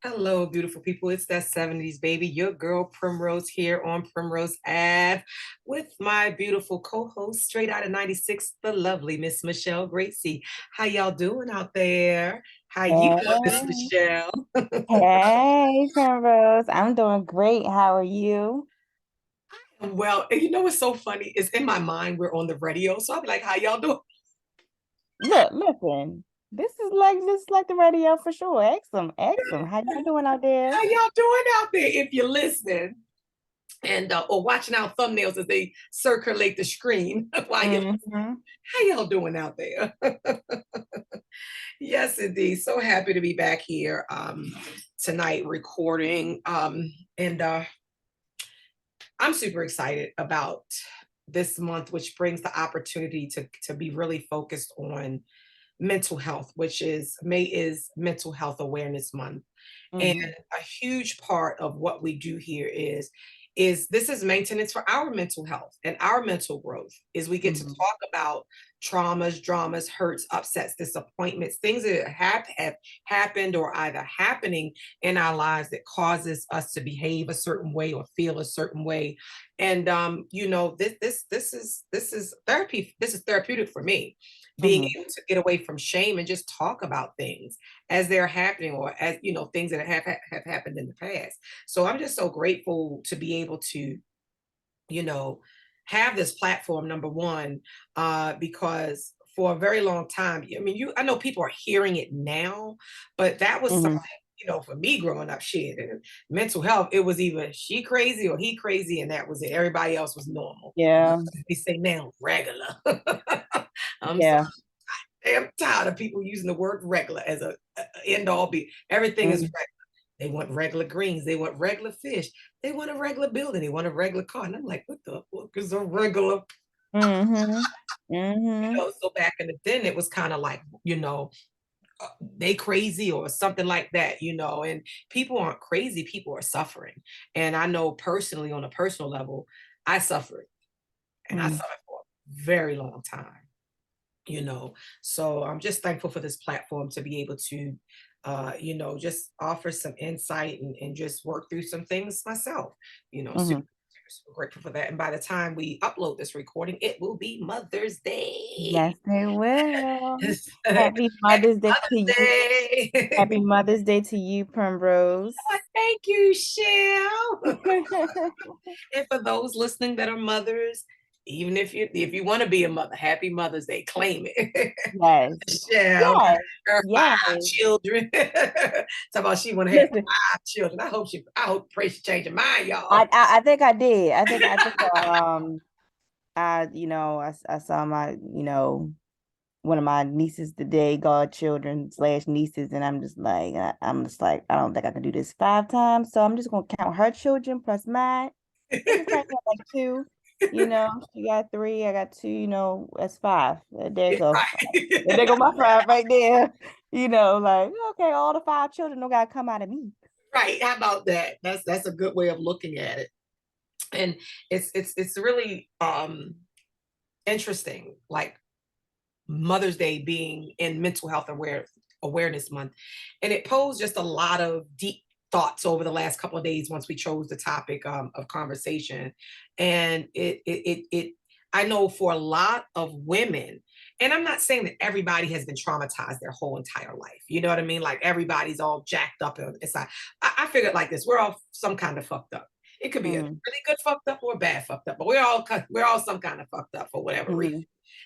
Hello, beautiful people. It's that 70s baby, your girl Primrose here on Primrose Ave with my beautiful co-host straight out of 96, the lovely Miss Michelle Gracie. How y'all doing out there? How you doing, Miss Hey, Michelle? hey, Primrose. I'm doing great. How are you? Well, and you know what's so funny? It's in my mind, we're on the radio. So I'll be like, how y'all doing? Look, listen. This is like the radio for sure. Excellent, excellent. How y'all doing out there? How y'all doing out there if you're listening? And or watching our thumbnails as they circulate the screen while you Mm-hmm. how y'all doing out there? Yes, indeed. So happy to be back here tonight recording. And I'm super excited about this month, which brings the opportunity to be really focused on mental health, which is May is Mental Health Awareness Month. And Mm-hmm. a huge part of what we do here is this is maintenance for our mental health and our mental growth is we get to Mm-hmm. talk about traumas, dramas, hurts, upsets, disappointments, things that have happened or either happening in our lives that causes us to behave a certain way or feel a certain way. And this is therapy. This is therapeutic for me, being Mm-hmm. able to get away from shame and just talk about things as they're happening or as things that have happened in the past. So I'm just so grateful to be able to you know have this platform, number one, because for a very long time, I mean, I know people are hearing it now, but that was something, Mm-hmm. for me growing up, shit, and mental health, it was either she crazy or he crazy, and that was it. Everybody else was normal. Yeah, They say now regular. I'm so yeah. damn tired of people using the word regular as a end all be. Everything is Mm-hmm. regular. They want regular greens. They want regular fish. They want a regular building. They want a regular car. And I'm like, what the fuck is a regular? Mm-hmm. Mm-hmm. So back in the then, it was kind of like, they crazy or something like that, and people aren't crazy. People are suffering. And I know personally, on a personal level, I suffered, and I Mm-hmm. suffered for a very long time. So I'm just thankful for this platform to be able to just offer some insight and just work through some things myself. Mm-hmm. Super grateful for that. And by the time we upload this recording, it will be Mother's Day. Yes, they will. Happy Happy Mother's Day to Mother's you. Day. Happy Mother's Day to you, Primrose. Thank you, Shell. And for those listening that are mothers, even if you want to be a mother, happy Mother's Day. Claim it. Yes. Michelle, Yes. her Yes. 5 children. Talk about she want to have Listen, 5 children. I hope pray she change her mind, I, y'all. I I think I did. I think I saw my one of my nieces today, godchildren slash nieces, and I'm just like I don't think I can do this 5 times, so I'm just gonna count her children plus mine. I think it's probably like two. She got three, I got two. That's five. There you go. There go my five right there. Like okay, all the five children don't gotta come out of me. Right. How about that? That's a good way of looking at it. And it's really interesting, like Mother's Day being in Mental Health Awareness Month, and it posed just a lot of deep thoughts over the last couple of days once we chose the topic of conversation, and I know for a lot of women, and I'm not saying that everybody has been traumatized their whole entire life. You know what I mean? Like everybody's all jacked up inside. I figured like this: we're all some kind of fucked up. It could be a Mm-hmm. really good fucked up or a bad fucked up, but we're all some kind of fucked up for whatever reason. Mm-hmm.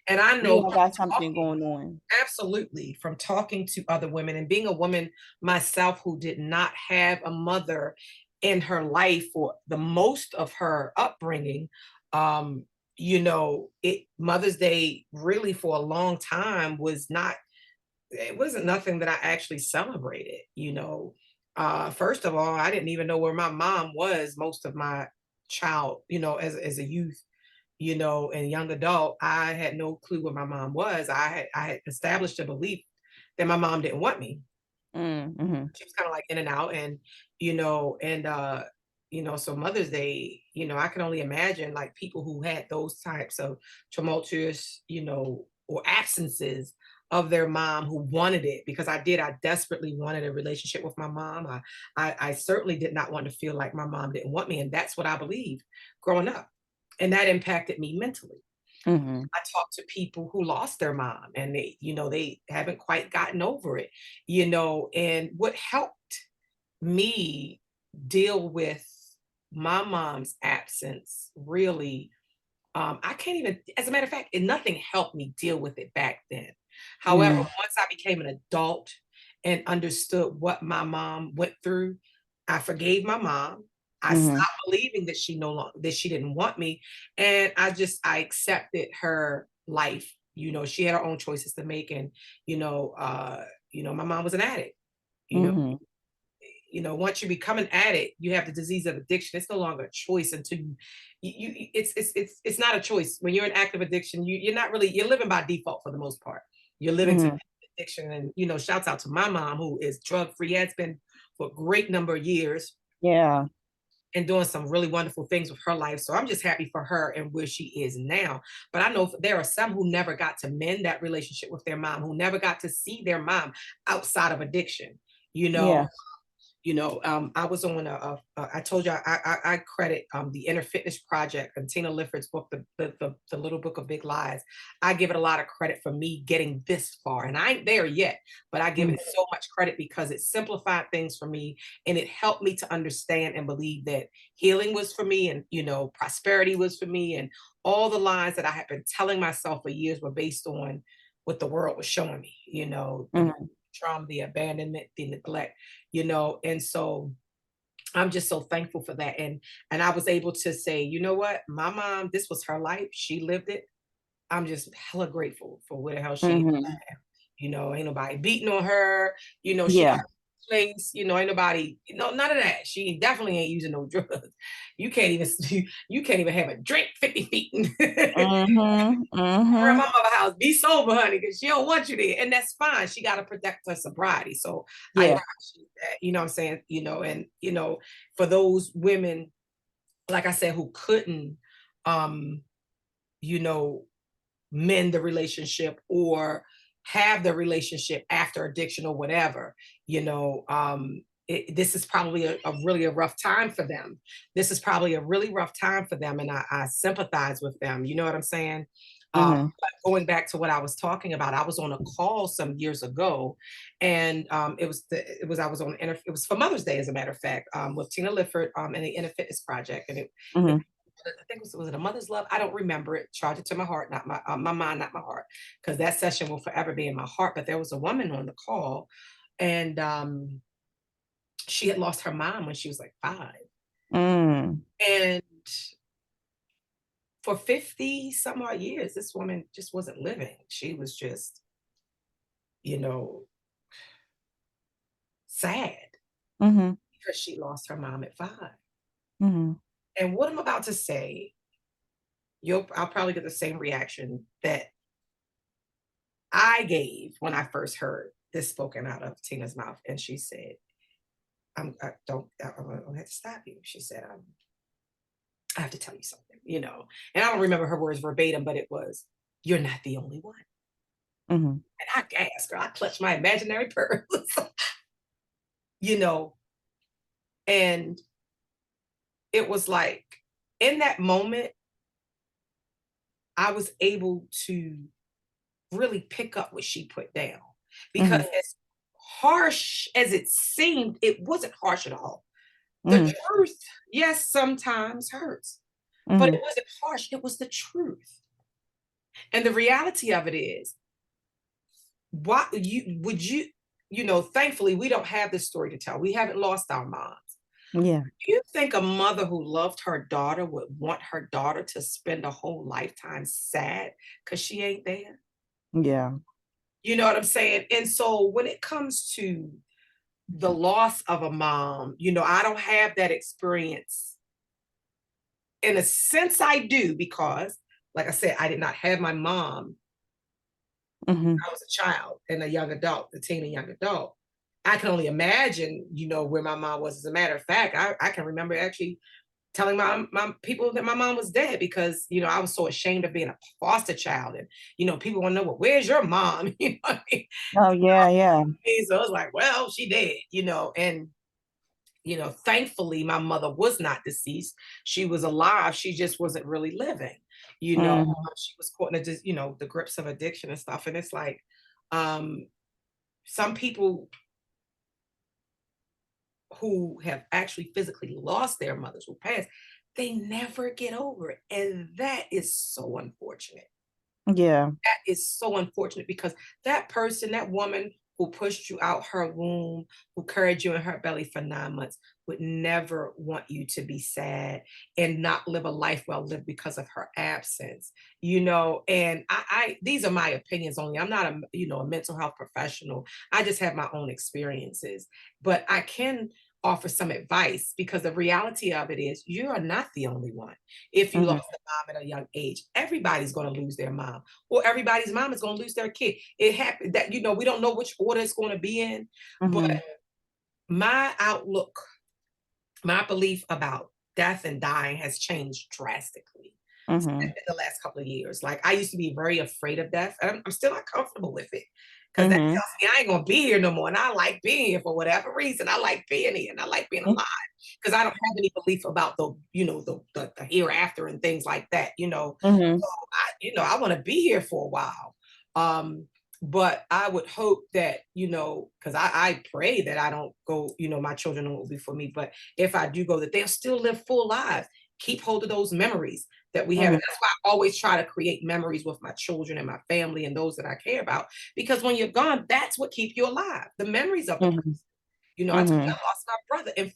And I We know all from got something talking, going on. absolutely, from talking to other women and being a woman myself who did not have a mother in her life for the most of her upbringing. Mother's Day really for a long time it wasn't nothing that I actually celebrated. First of all, I didn't even know where my mom was most of my child, as a youth, and young adult. I had no clue where my mom was. I had established a belief that my mom didn't want me. Mm-hmm. She was kind of like in and out, and so Mother's Day, I can only imagine like people who had those types of tumultuous, or absences of their mom who wanted it, because I did. I desperately wanted a relationship with my mom. I certainly did not want to feel like my mom didn't want me. And that's what I believed growing up. And that impacted me mentally. Mhm. I talked to people who lost their mom and they haven't quite gotten over it, and what helped me deal with my mom's absence really, I can't even, as a matter of fact, nothing helped me deal with it back then. However, Mhm. once I became an adult and understood what my mom went through, I forgave my mom. I Mhm. stopped believing that she no longer that she didn't want me. And I accepted her life. She had her own choices to make. And, my mom was an addict. You know, Mhm. once you become an addict, you have the disease of addiction. It's no longer a choice until it's not a choice. When you're in active addiction, you're not really, you're living by default for the most part. You're living to Mhm. addiction. And, shouts out to my mom, who is drug free, has been for a great number of years Yeah. and doing some really wonderful things with her life. So I'm just happy for her and where she is now. But I know there are some who never got to mend that relationship with their mom, who never got to see their mom outside of addiction. You know, Yeah. I was on I told you I credit the Inner Fitness Project and Tina Lifford's book, the Little Book of Big Lies. I give it a lot of credit for me getting this far, and I ain't there yet, but I give Mhm. it so much credit because it simplified things for me, and it helped me to understand and believe that healing was for me, and prosperity was for me, and all the lies that I had been telling myself for years were based on what the world was showing me. The Mhm. trauma, the abandonment, the neglect, and so I'm just so thankful for that. And I was able to say, you know what, my mom, this was her life, she lived it. I'm just hella grateful for where the hell she is. Mhm. Ain't nobody beating on her. She got Yeah. her place. Ain't nobody, none of that. She definitely ain't using no drugs. You can't even you can't even have a drink 50 feet. Mhm. Her at my Mhm. mother's house, be sober, honey, because she don't want you there. And that's fine. She got to protect her sobriety. So I Yeah. appreciate that. You know what I'm saying? And for those women, like I said, who couldn't um, you know, mend the relationship or have the relationship after addiction or whatever, this is probably a really a rough time for them. This is probably a really rough time for them. And I sympathize with them. You know what I'm saying? Mhm. But going back to what I was talking about, I was on a call some years ago, and I was on it was for Mother's Day, as a matter of fact, with Tina Lifford and the Inner Fitness Project, and it Mhm. I think was it a mother's love? I don't remember it. Charge it to my heart, not my mind, not my heart, because that session will forever be in my heart. But there was a woman on the call, and she had lost her mom when she was like 5, Mm. and for 50 some odd years, this woman just wasn't living. She was just, you know, sad Mhm. because she lost her mom at 5. Mhm. And what I'm about to say, I'll probably get the same reaction that I gave when I first heard this spoken out of Tina's mouth. And she said, I'm gonna have to stop you. She said, I have to tell you something. And I don't remember her words verbatim, but it was, you're not the only one. Mhm. And I gasped, girl. I clutched my imaginary pearls, you know, and it was like in that moment, I was able to really pick up what she put down. Because Mhm. as harsh as it seemed, it wasn't harsh at all. The Mhm. truth, yes, sometimes hurts, but it Mhm. wasn't harsh. It was the truth. And the reality of it is, what you would thankfully, we don't have this story to tell. We haven't lost our moms. Yeah. Do you think a mother who loved her daughter would want her daughter to spend a whole lifetime sad because she ain't there? Yeah. You know what I'm saying? And so when it comes to the loss of a mom, I don't have that experience. In a sense, I do, because, like I said, I did not have my mom. Mhm. I was a child and a young adult, a teen and young adult. I can only imagine, where my mom was. As a matter of fact, I can remember actually telling my people that my mom was dead because I was so ashamed of being a foster child, and people want to know, well, where's your mom? You know what I mean? Oh yeah, yeah. So I was like, well, she dead, and thankfully my mother was not deceased. She was alive. She just wasn't really living. Mm-hmm. She was caught in the grips of addiction and stuff. And it's like, um, some people who have actually physically lost their mothers who passed, they never get over it. And that is so unfortunate. Yeah. That is so unfortunate because that person, that woman who pushed you out her womb, who carried you in her belly for 9 months, would never want you to be sad and not live a life well lived because of her absence. And I these are my opinions only. I'm not a mental health professional. I just have my own experiences, but I can offer some advice because the reality of it is you are not the only one. If you Mm-hmm. lost a mom at a young age, everybody's going to lose their mom, or everybody's mom is going to lose their kid. It happened that we don't know which order it's going to be in, but Mm-hmm. my outlook, my belief about death and dying has changed drastically Mm-hmm. in the last couple of years. Like, I used to be very afraid of death, and I'm still not comfortable with it because that Mm-hmm. tells me I ain't gonna be here no more. And I like being here for whatever reason. I like being here and I like being alive because I don't have any belief about the hereafter and things like that. Mm-hmm. So I want to be here for a while. Um, but I would hope that, because I pray that I don't go, my children will be for me. But if I do go, that they'll still live full lives, keep hold of those memories that we have. Mm-hmm. And that's why I always try to create memories with my children and my family and those that I care about. Because when you're gone, that's what keeps you alive. The memories of the person. Mm-hmm. I told you Mm-hmm. I lost my brother, and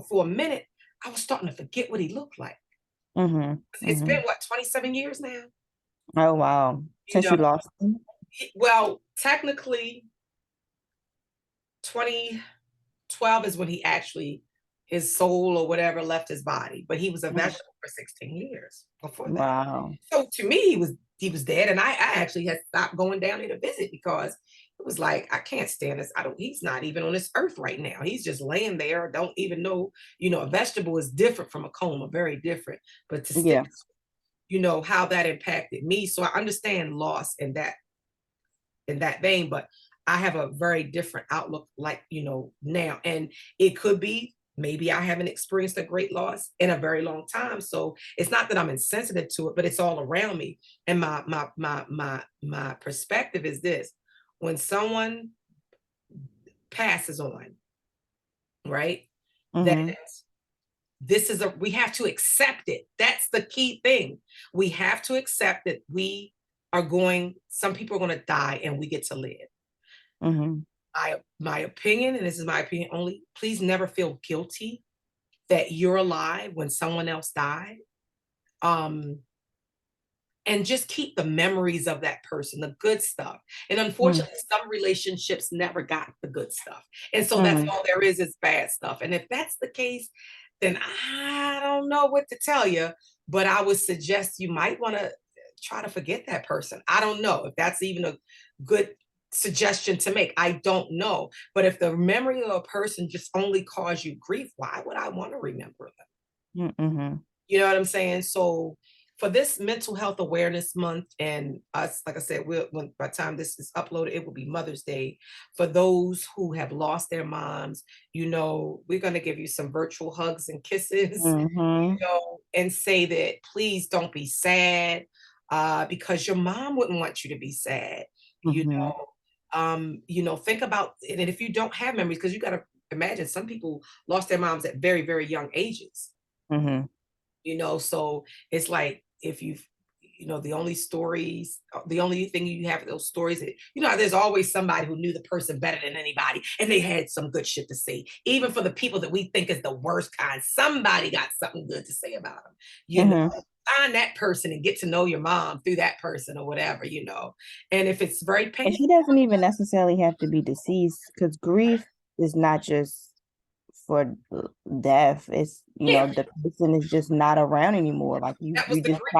for a minute, I was starting to forget what he looked like. Mm-hmm. It's been Mm-hmm. what, 27 years now? Oh wow. You Since know, you lost him? well, technically 2012 is when he actually, his soul or whatever left his body, but he was a Mhm. vegetable for 16 years before that. Wow. So to me, he was dead, and I actually had stopped going down there to visit because it was like, I can't stand this. I don't. He's not even on this earth right now. He's just laying there. Don't even know. A vegetable is different from a coma, very different. But to stick, Yeah. how that impacted me, so I understand loss in that vein, but I have a very different outlook, like, now. And it could be maybe I haven't experienced a great loss in a very long time. So it's not that I'm insensitive to it, but it's all around me. And my perspective is this: when someone passes on, right? That Mm-hmm. this is we have to accept it. That's the key thing. We have to accept that some people are going to die and we get to live. Mm-hmm. My opinion, and this is my opinion only, please never feel guilty that you're alive when someone else died. Um, and just keep the memories of that person, the good stuff. And unfortunately, some relationships never got the good stuff. And so that's Mm-hmm. all there is bad stuff. And if that's the case, then I don't know what to tell you, but I would suggest you might want to try to forget that person. I don't know if that's even a good suggestion to make. I don't know. But if the memory of a person just only caused you grief, why would I want to remember them? Mm-hmm. You know what I'm saying? So for this mental health awareness month, and us, like I said, when by the time this is uploaded, it will be Mother's Day. For those who have lost their moms, we're going to give you some virtual hugs and kisses, Mm-hmm. and say that please don't be sad, because your mom wouldn't want you to be sad. You Mm-hmm. think about it. And if you don't have memories, because you got to imagine some people lost their moms at very, very young ages. Mm-hmm. So it's like, if the only thing you have those stories that, there's always somebody who knew the person better than anybody and they had some good shit to say. Even for the people that we think is the worst kind, somebody got something good to say about them. you know Mm-hmm. Find that person and get to know your mom through that person or whatever. And if it's very And painful. she doesn't even necessarily have to be deceased because grief is not just for death. It's, Yeah, the person is just not around anymore. Like you that was you the just grief.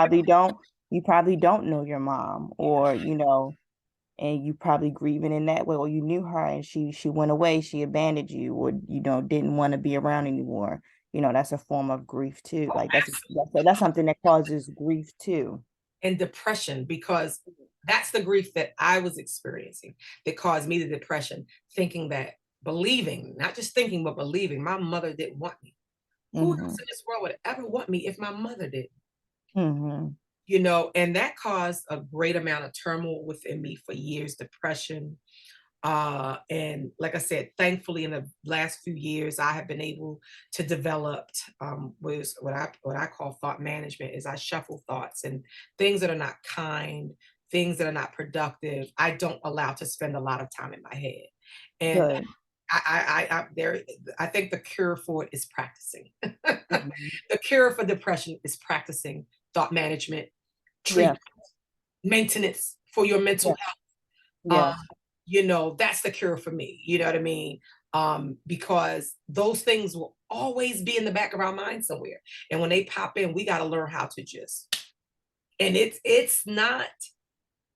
probably don't know your mom, or and you probably grieving in that way, or you knew her and she went away, she abandoned you, or didn't want to be around anymore. that's a form of grief too. Oh, Like that's something that causes grief too. and depression, because that's the grief that I was experiencing that caused me the depression, thinking that, believing, not just thinking, but believing my mother didn't want me. Who else Mm-hmm. in this world would ever want me if my mother did? Mm-hmm. And that caused a great amount of turmoil within me for years, depression. And like I said, thankfully, in the last few years, I have been able to develop was what I call thought management. Is I shuffle thoughts and things that are not kind, things that are not productive. I don't allow to spend a lot of time in my head, and Good. I think the cure for it is practicing. Mm-hmm. The cure for depression is practicing thought management, Yeah. treat maintenance for your mental Yeah. health. Yes. That's the cure for me. You know what I mean? Because those things will always be in the back of our mind somewhere. And when they pop in, we got to learn how to just, and it's not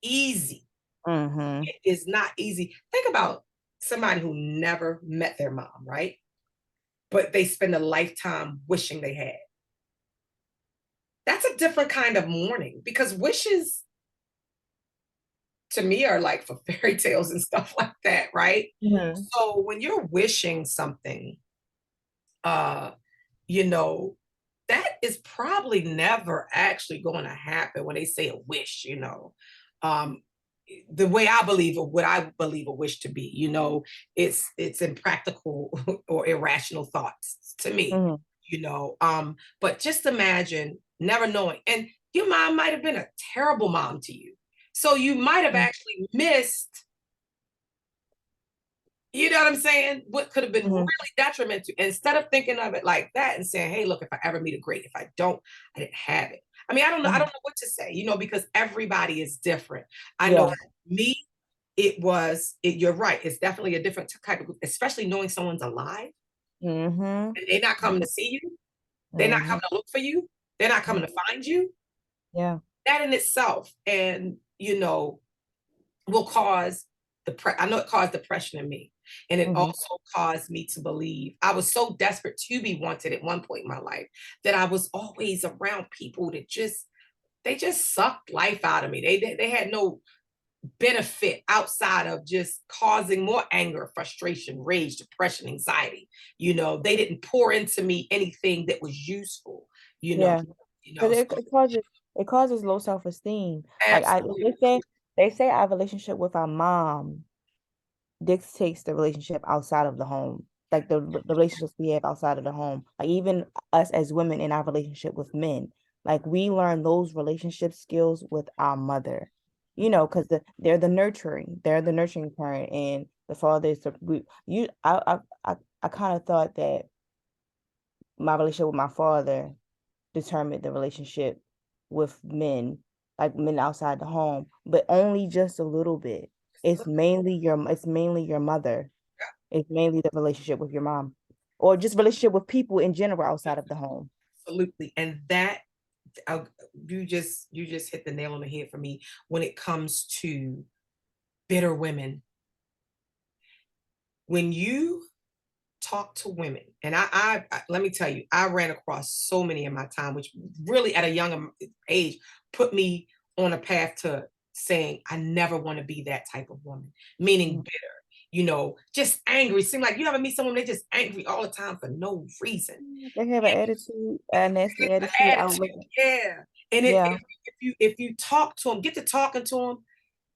easy. Mm-hmm. It is not easy. Think about somebody who never met their mom, right? But they spend a lifetime wishing they had. That's a different kind of mourning, because wishes to me are like for fairy tales and stuff like that, right? Mm-hmm. So when you're wishing something, uh, you know, that is probably never actually going to happen when they say a wish, Um, the way I believe, or what I believe a wish to be, it's impractical or irrational thoughts to me, Mm-hmm. but just imagine never knowing. And your mom might have been a terrible mom to you. So you might have actually missed, you know what I'm saying? What could have been really Mm-hmm. detrimental. Instead of thinking of it like that and saying, hey, look, if I ever meet a great, if I don't, I didn't have it. I mean, I don't know what to say, because everybody is different. I know Yeah. for me, you're right. It's definitely a different type of, especially knowing someone's alive Mm-hmm. and they're not coming to see you. They're not Mm-hmm. coming to look for you. They're not coming to find you. Yeah. That in itself, and will cause I know it caused depression in me. And it Mm-hmm. also caused me to believe I was so desperate to be wanted at one point in my life that I was always around people that they just sucked life out of me. They had no benefit outside of just causing more anger, frustration, rage, depression, anxiety. They didn't pour into me anything that was useful, you know. Yeah. Because So it causes low self-esteem. Like absolutely, they say our relationship with our mom dictates the relationship outside of the home. Like the relationships we have outside of the home. Like even us as women in our relationship with men. Like we learn those relationship skills with our mother. Because they're the nurturing parent, and the father is the we you I kind of thought that my relationship with my father determined the relationship with men, like men outside the home, but only just a little bit. It's mainly your mother. It's mainly the relationship with your mom, or just relationship with people in general outside of the home. absolutely. And that uh, you just hit the nail on the head for me when it comes to bitter women. When you talk to women, and let me tell you, I ran across so many in my time, which really at a young age put me on a path to saying I never want to be that type of woman, meaning Mhm. bitter, just angry. Seem like you ever meet someone, they just angry all the time for no reason. They have an attitude, a nasty attitude, outlook. Attitude, yeah. And Yeah. if you talk to them, get to talking to them,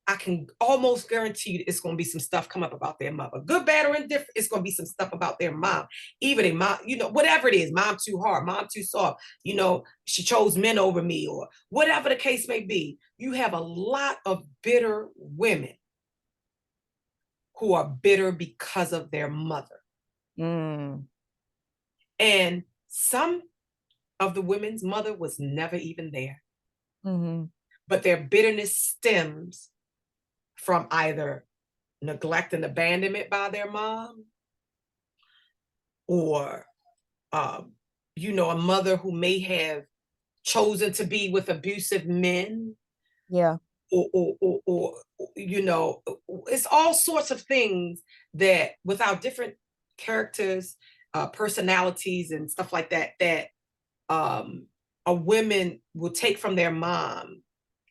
I can almost guarantee you it's going to be some stuff come up about their mother. Good, bad, or indifferent, it's going to be some stuff about their mom. Even a mom, whatever it is, mom too hard, mom too soft, she chose men over me, or whatever the case may be. You have a lot of bitter women who are bitter because of their mother. Mm. And some of the women's mother was never even there. Mm-hmm. But their bitterness stems from either neglect and abandonment by their mom, or a mother who may have chosen to be with abusive men, Yeah. or it's all sorts of things that with our different characters, personalities and stuff like that that a women will take from their mom,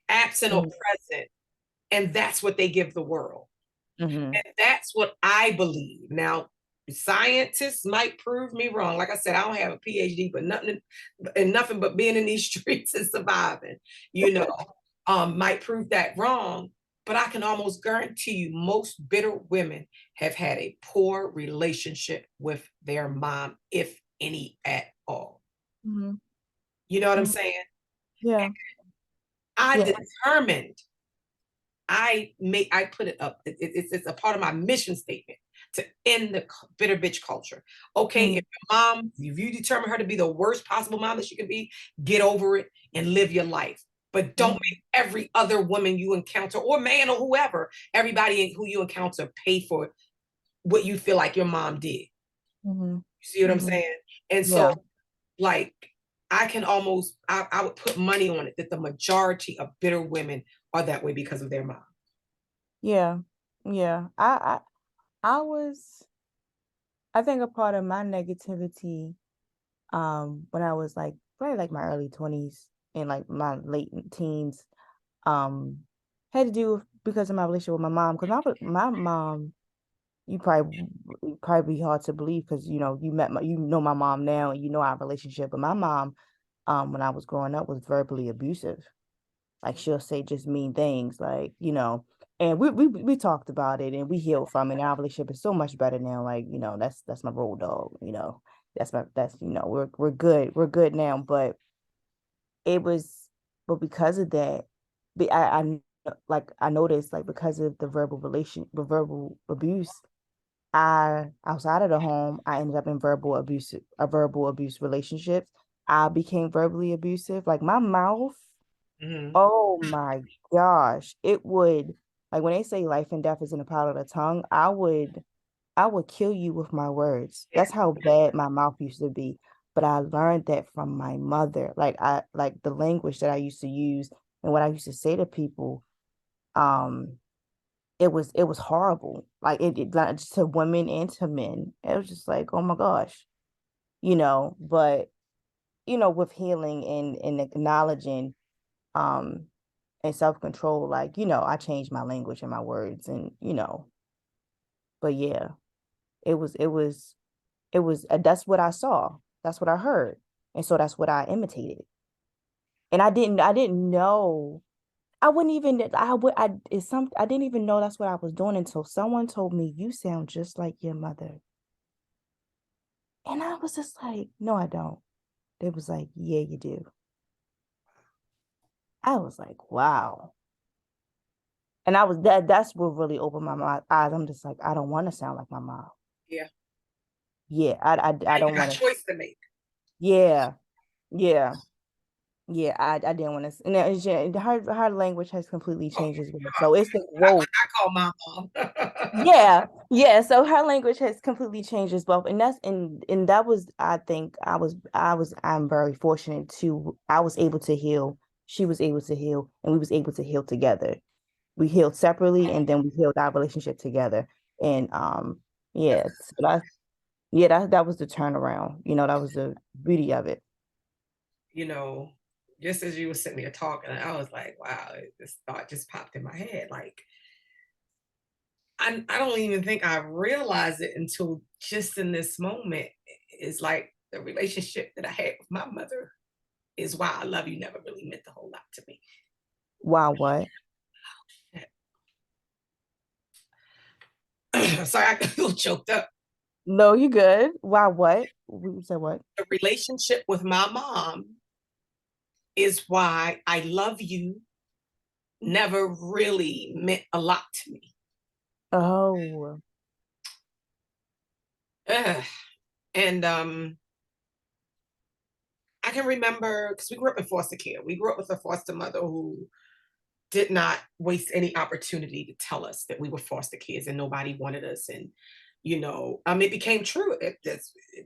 absent or present, and that's what they give the world. Mm-hmm. And that's what I believe. Now, scientists might prove me wrong. Like I said, I don't have a PhD, but nothing but being in these streets and surviving, you know, might prove that wrong. But I can almost guarantee you most bitter women have had a poor relationship with their mom, if any at all. Mm-hmm. You know what I'm Mm-hmm. saying? Yeah. I Yeah. determined I put it up. It's a part of my mission statement to end the bitter bitch culture. Okay, Mm-hmm. if your mom, if you determine her to be the worst possible mom that she can be, get over it and live your life. But don't Mm-hmm. make every other woman you encounter, or man, or whoever, everybody who you encounter, pay for what you feel like your mom did. You Mm-hmm. see what I'm Mm-hmm. saying? And so, Yeah. like, I would put money on it that the majority of bitter women are that way because of their mom. Yeah. Yeah. I was, I think a part of my negativity, when I was like probably like my early 20s and like my late teens, um, had to do with because of my relationship with my mom. Because my mom, you probably be hard to believe because you know my mom now and you know our relationship. But my mom, when I was growing up, was verbally abusive. Like she'll say just mean things, like, and we talked about it and we healed from it. And our relationship is so much better now. Like, that's my road dog, we're good. We're good now. But it was but because of that, like I noticed, like, because of the verbal abuse, I outside of the home, I ended up in verbal abuse relationships. I became verbally abusive. Like my mouth, Mhm. oh my gosh. It would, like, when they say life and death is in the power of the tongue, I would kill you with my words. Yeah. That's how bad my mouth used to be. But I learned that from my mother. Like the language that I used to use and what I used to say to people, um, it was horrible. Like not just to women and to men. It was just like, oh my gosh. But with healing and acknowledging, um and self-control, like, I changed my language and my words, and but yeah, it was that's what I saw, that's what I heard, and so that's what I imitated. And I didn't know. I wouldn't even I would I it's some I didn't even know that's what I was doing until someone told me, you sound just like your mother. And I was just like, no, I don't. They was like, yeah, you do. I was like, wow. And that's what really opened my eyes. I'm just like, I don't want to sound like my mom. Yeah. Yeah, I Now you don't got want a to. choice to make. Yeah, yeah, yeah. I didn't want to. And her language has completely Oh, changed as well. So it's the not growth. like I call my mom. Yeah, yeah. So her language has completely changed as well. And that was, I think, I'm very fortunate to I was able to heal. She was able to heal, and we was able to heal together. We healed separately, and then we healed our relationship together. And yeah, so that was the turnaround. That was the beauty of it. You know, just as you were sitting there talking, I was like, wow, this thought just popped in my head. Like, I don't even think I realized it until just in this moment. It's like the relationship that I had with my mother is why I love you never really meant a whole lot to me. Wow, what? Sorry, I got a little choked up. No, you good. Wow, what? We said what? The relationship with my mom is why I love you never really meant a lot to me. Oh. Ugh. And I can remember because we grew up in foster care. We grew up with a foster mother who did not waste any opportunity to tell us that we were foster kids and nobody wanted us. And it became true. It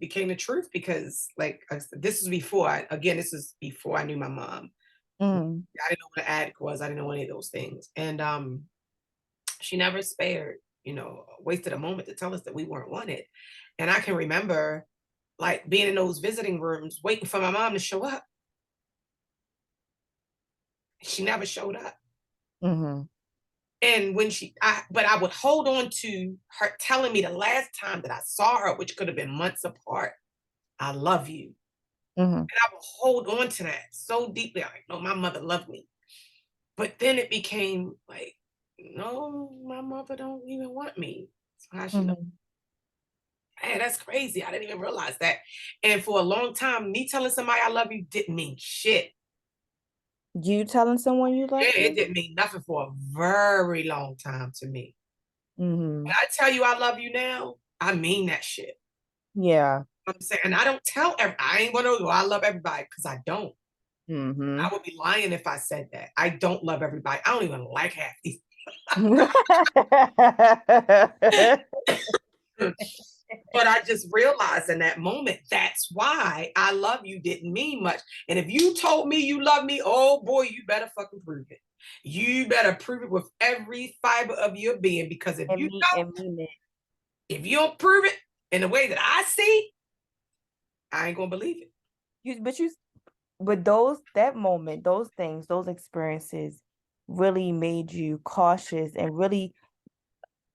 became the truth because, like, this is before. This is before I knew my mom. Mm. I didn't know what an addict was. I didn't know any of those things. And she never spared, wasted a moment to tell us that we weren't wanted. And I can remember like being in those visiting rooms, waiting for my mom to show up. She never showed up. Mhm. And when but I would hold on to her telling me the last time that I saw her, which could have been months apart, I love you. Mhm. And I would hold on to that so deeply. I know my mother loved me. But then it became like, no, my mother don't even want me. So how she know? Mhm. Hey, that's crazy. I didn't even realize that. And for a long time, me telling somebody I love you didn't mean shit. You telling someone you Yeah, love it you? didn't mean nothing for a very long time to me. When Mhm. I tell you I love you now, I mean that shit. Yeah. I'm saying, and I don't tell I ain't gonna go, I love everybody because I don't. I Mhm. would be lying if I said that. I don't love everybody. I don't even like half these. But I just realized in that moment, that's why I love you didn't mean much. And if you told me you love me, oh boy, you better fucking prove it. You better prove it with every fiber of your being, because if you don't, And mean it. if you don't prove it in the way that I see, I ain't gonna believe it. You but you but those that moment, those things, those experiences really made you cautious and really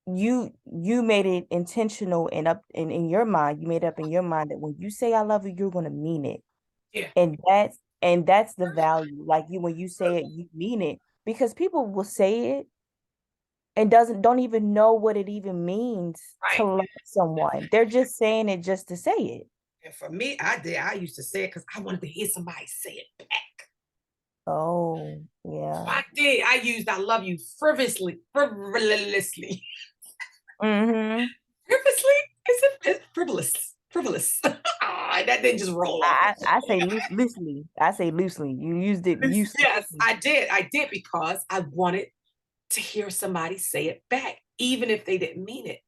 you made it intentional and up in your mind, you made up in your mind that when you say I love you, you're gonna mean it. Yeah, And that's the value. Like you when you say it, you mean it. Because people will say it and don't even know what it even means to right. love someone. They're just saying it just to say it. And for me, I did. I used to say it because I wanted to hear somebody say it back. Oh, So yeah. I did. I used I love you frivolously. Mm-hmm. Frivolously? Is it frivolous? Frivolous. That didn't just roll off. I say loosely. I say loosely. You used it Yes, loosely. I did. I did because I wanted to hear somebody say it back, even if they didn't mean it.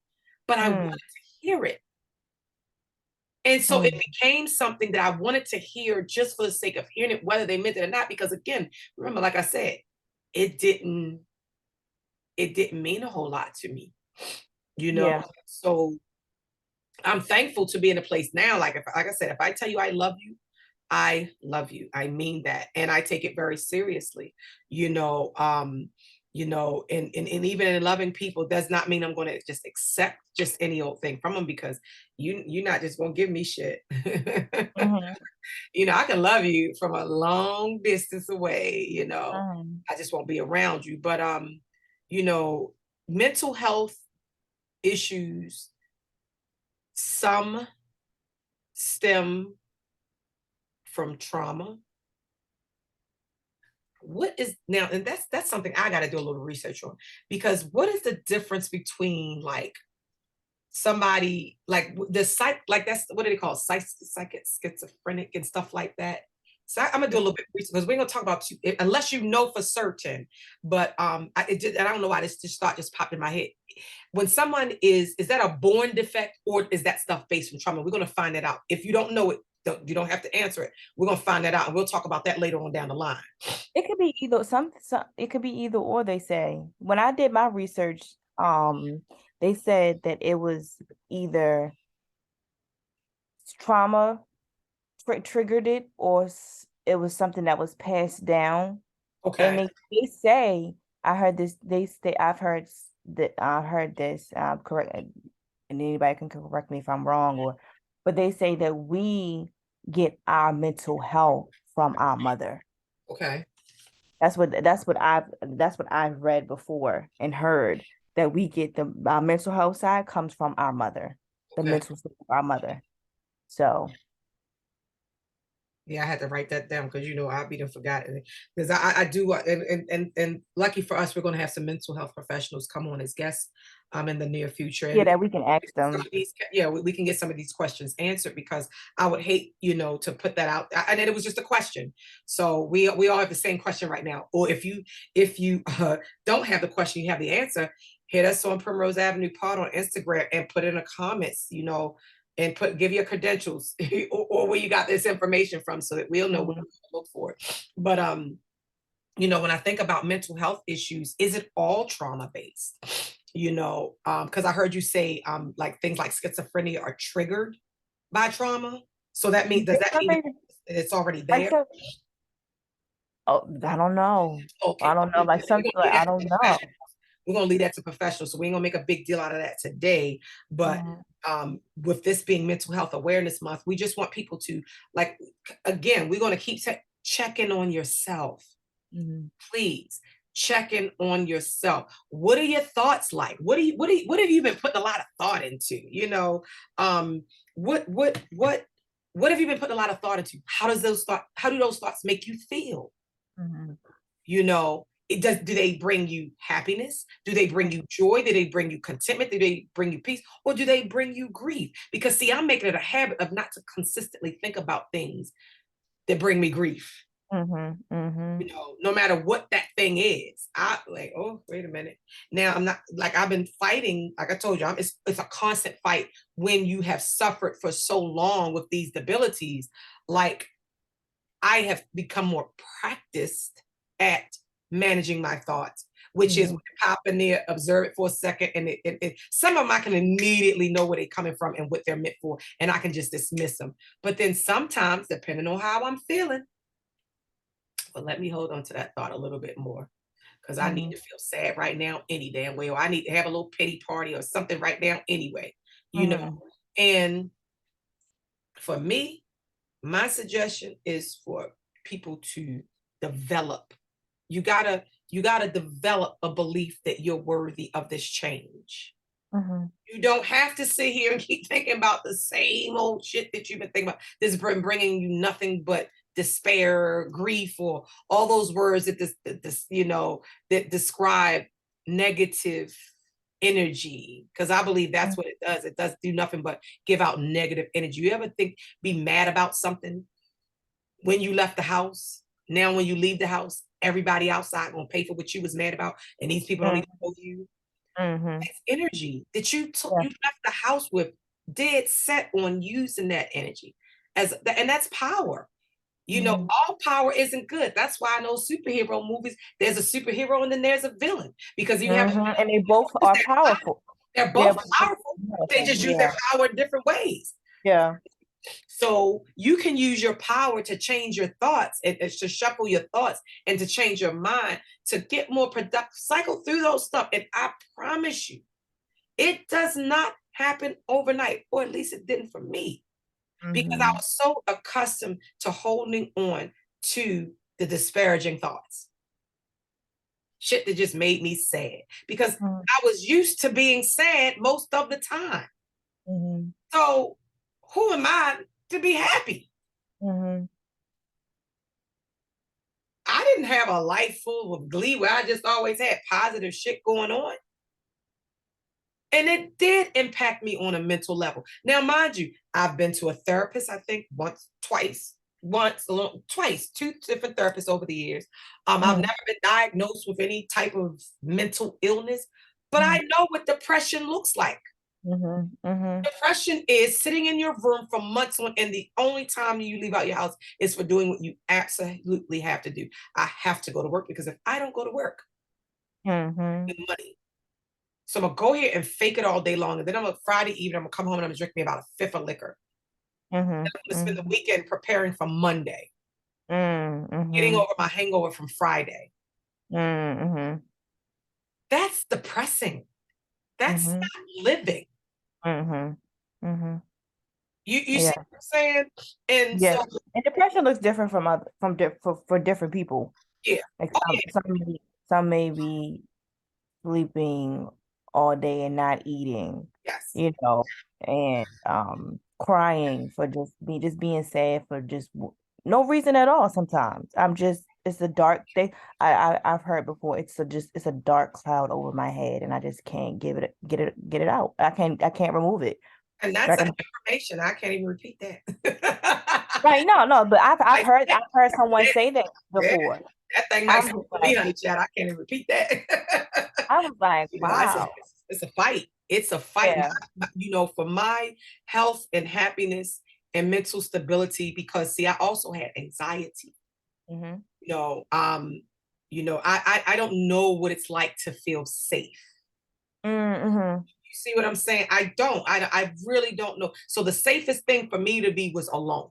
But I wanted Mm, to hear it. And so it mm, became something that I wanted to hear just for the sake of hearing it, whether they meant it or not. Because again, remember, like I said, it didn't it didn't mean a whole lot to me, you know. yeah. So I'm thankful to be in a place now. Like I said, if I tell you I love you, I love you. I mean that. And I take it very seriously. You know, and even in loving people does not mean I'm gonna just accept just any old thing from them, because you're not just gonna give me shit. Mm-hmm. I can love you from a long distance away, Mm-hmm. I just won't be around you. But you know, mental health issues, some stem from trauma. What is now, and that's something I got to do a little research on, because what is the difference between like somebody like the psych, like that's what do they call it? Schizophrenic and stuff like that. So I'm gonna do a little bit because we're gonna talk about unless you know for certain. But and I don't know why this thought just popped in my head. When someone is that a born defect, or is that stuff based from trauma? We're gonna find that out. If you don't know it, you don't have to answer it. We're gonna find that out, and we'll talk about that later on down the line. It could be either some it could be either or, they say. When I did my research, they said that it was either trauma triggered it or it was something that was passed down. And Okay. they say, I heard this, they say, I heard this, correct, and anybody can correct me if I'm wrong, but they say that we get our mental health from our mother. Okay. That's what I've read before and heard, that we get our mental health side comes from our mother, the Okay. mental side of our mother. So Yeah, I had to write that down because I'll be done forgotten, because I do, and lucky for us, we're going to have some mental health professionals come on as guests in the near future, yeah, and that we can ask some them. of these, yeah, we can get some of these questions answered, because I would hate to put that out, and it was just a question. So we all have the same question right now, or if you don't have the question, you have the answer. Hit us on Primrose Avenue Pod on Instagram and put in the comments, and give your credentials or where you got this information from, so that we'll know what Mhm. to look for. But when I think about mental health issues, is it all trauma based? Because I heard you say like things like schizophrenia are triggered. by trauma? So that means, does There's that some mean that reason, it's already like there? so, oh, I don't know. I Okay, don't know. Like we're something gonna like leave I that to don't know. professionals. We're gonna leave that to professionals. So we ain't gonna make a big deal out of that today. But Mhm, with this being Mental Health Awareness Month, we just want people to, like, again, we're gonna keep checking on yourself. mhm, Please check in on yourself. What are your thoughts like? What have you been putting a lot of thought into? Um, what have you been putting a lot of thought into? How do those thoughts make you feel? mhm, Do they bring you happiness? Do they bring you joy? Do they bring you contentment? Do they bring you peace? Or do they bring you grief? Because see, I'm making it a habit of not to consistently think about things that bring me grief. mhm, mhm, No matter what that thing is. I like, oh, wait a minute. Now I'm not, like, I've been fighting, like I told you, it's a constant fight when you have suffered for so long with these debilities. Like, I have become more practiced at managing my thoughts, which is when mhm, I pop in there, observe it for a second, and some of them I can immediately know where they're coming from and what they're meant for, and I can just dismiss them. But then sometimes, depending on how I'm feeling, but let me hold on to that thought a little bit more, because I need mhm, to feel sad right now any damn way, or I need to have a little pity party or something right now anyway, you know. mhm, And for me, my suggestion is for people to develop. You gotta you gotta develop a belief that you're worthy of this change. mhm, You don't have to sit here and keep thinking about the same old shit that you've been thinking about. This is bringing you nothing but despair, grief, or all those words that describe negative energy. Because I believe that's what it does. It does do nothing but give out negative energy. You ever be mad about something when you left the house? Now, when you leave the house, everybody outside gonna pay for what you was mad about, and these people don't even mhm, know you. mhm. Energy that Yeah. you left the house with, dead set on using that energy and that's power. Mhm, All power isn't good. That's why I know superhero movies, there's a superhero and then there's a villain, because you have a mhm. And they both use are their power. powerful. They're They're both both powerful. They powerful. just use their Yeah. power in different ways. Yeah. So you can use your power to change your thoughts, and to shuffle your thoughts, and to change your mind, to get more productive, cycle through those stuff. And I promise you, it does not happen overnight, or at least it didn't for me, because I Mhm, was so accustomed to holding on to the disparaging thoughts, shit that just made me sad, because mhm, I was used to being sad most of the time. mhm, So who am I to be happy? mhm, I didn't have a life full of glee where I just always had positive shit going on. And it did impact me on a mental level. Now, mind you, I've been to a therapist, I think twice, two different therapists over the years. I've mhm, never been diagnosed with any type of mental illness, but I mhm, know what depression looks like. mhm, mhm, Depression is sitting in your room for months on, and the only time you leave out your house is for doing what you absolutely have to do. I have to go to work, because if I don't go to work, mhm, money. So I'm gonna go here and fake it all day long. And then Friday evening, I'm gonna come home and I'm gonna drink me about a fifth of liquor. mhm, I'm gonna spend the mhm, weekend preparing for Monday, mhm, getting mhm, over my hangover from Friday. mhm, That's depressing. That's mhm, not living. mhm, mhm. You see Yeah. what I'm saying? And Yes. so, And depression looks different from other for different people. yeah. Like Oh some yeah. some may be sleeping all day and not eating, Yes. you know, and crying for just being sad for no reason at all sometimes. It's a dark thing. I've heard before it's a dark cloud over my head and I just can't get it out. I can't remove it. And that's Like an I'm information. I can't even repeat that. right, no, but I've Like, heard yeah, I've heard someone yeah, say that yeah. before. That thing might I'm speak just for me, like honey chat. I can't even repeat that. I was like, wow. It's a fight. It's a fight. Yeah. For my health and happiness and mental stability, because see, I also had anxiety. Mm-hmm. You know, um, I don't know what it's like to feel safe. Mm-hmm. see what I'm saying? I don't. I really don't know. So the safest thing for me to be was alone.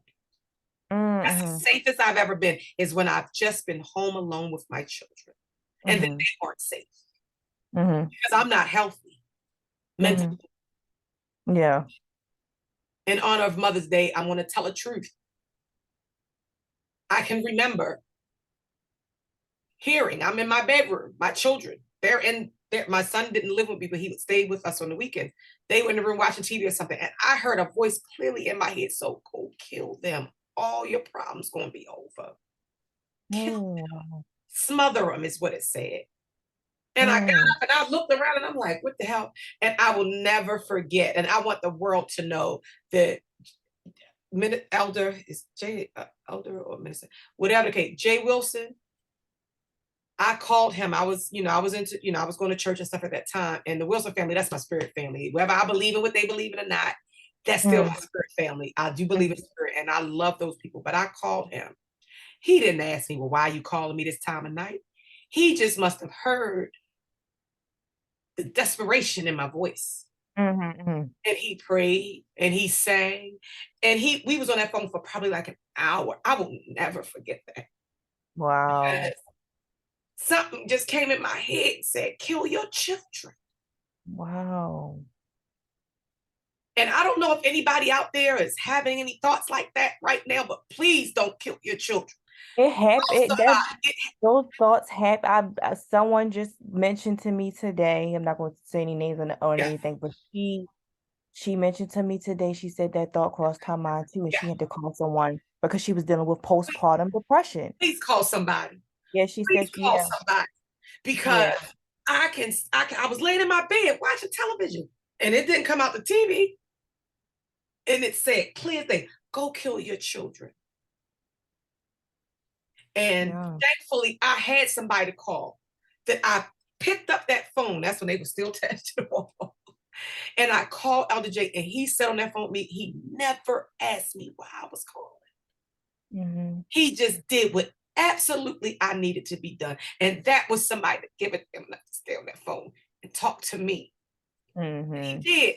That's the Mm-hmm. safest I've ever been is when I've just been home alone with my children. And then Mm-hmm. they weren't safe Mm-hmm. because I'm not healthy mentally. Mm-hmm. Yeah. In honor of Mother's Day, I want to tell a truth. I can remember hearing, I'm in my bedroom, my children, they're in there. My son didn't live with me, but he would stay with us on the weekend. They were in the room watching TV or something. And I heard a voice clearly in my head. So go kill them. All your problems going to be over. Kill, Mm. smother them is what it said. And I got Mm. up and I looked around and I'm like, what the hell? And I will never forget. And I want the world to know that Elder is Jay Elder or Minister, whatever the case, Jay Wilson. I called him. I was into, I was going to church and stuff at that time. And the Wilson family, that's my spirit family. Whether I believe in what they believe in or not, that's still my Mm. spirit family. I do believe in Mm. spirit and I love those people. But I called him. He didn't ask me, well, why are you calling me this time of night? He just must have heard the desperation in my voice. Mm-hmm. And he prayed and he sang. And we was on that phone for probably like an hour. I will never forget that. Wow. Because something just came in my head and said, kill your children. Wow. And I don't know if anybody out there is having any thoughts like that right now, but please don't kill your children. It happened. That It, those thoughts happen. Someone just mentioned to me today. I'm not going to say any names or yeah, anything, but she mentioned to me today. She said that thought crossed her mind too, and yeah. she had to call someone because she was dealing with postpartum depression. Please call somebody. Yeah, she Please said, call yeah, somebody because yeah. I was laying in my bed watching television and it didn't come out the TV and it said clear thing, go kill your children. And Yeah. thankfully, I had somebody to call that I picked up that phone. That's when they were still attached to the wall. And I called Elder J, and he said on that phone with me, he never asked me why I was calling. Mm-hmm. He just did what absolutely I needed to be done. And that was somebody to give it them enough to stay on that phone and talk to me. He Mm-hmm. did.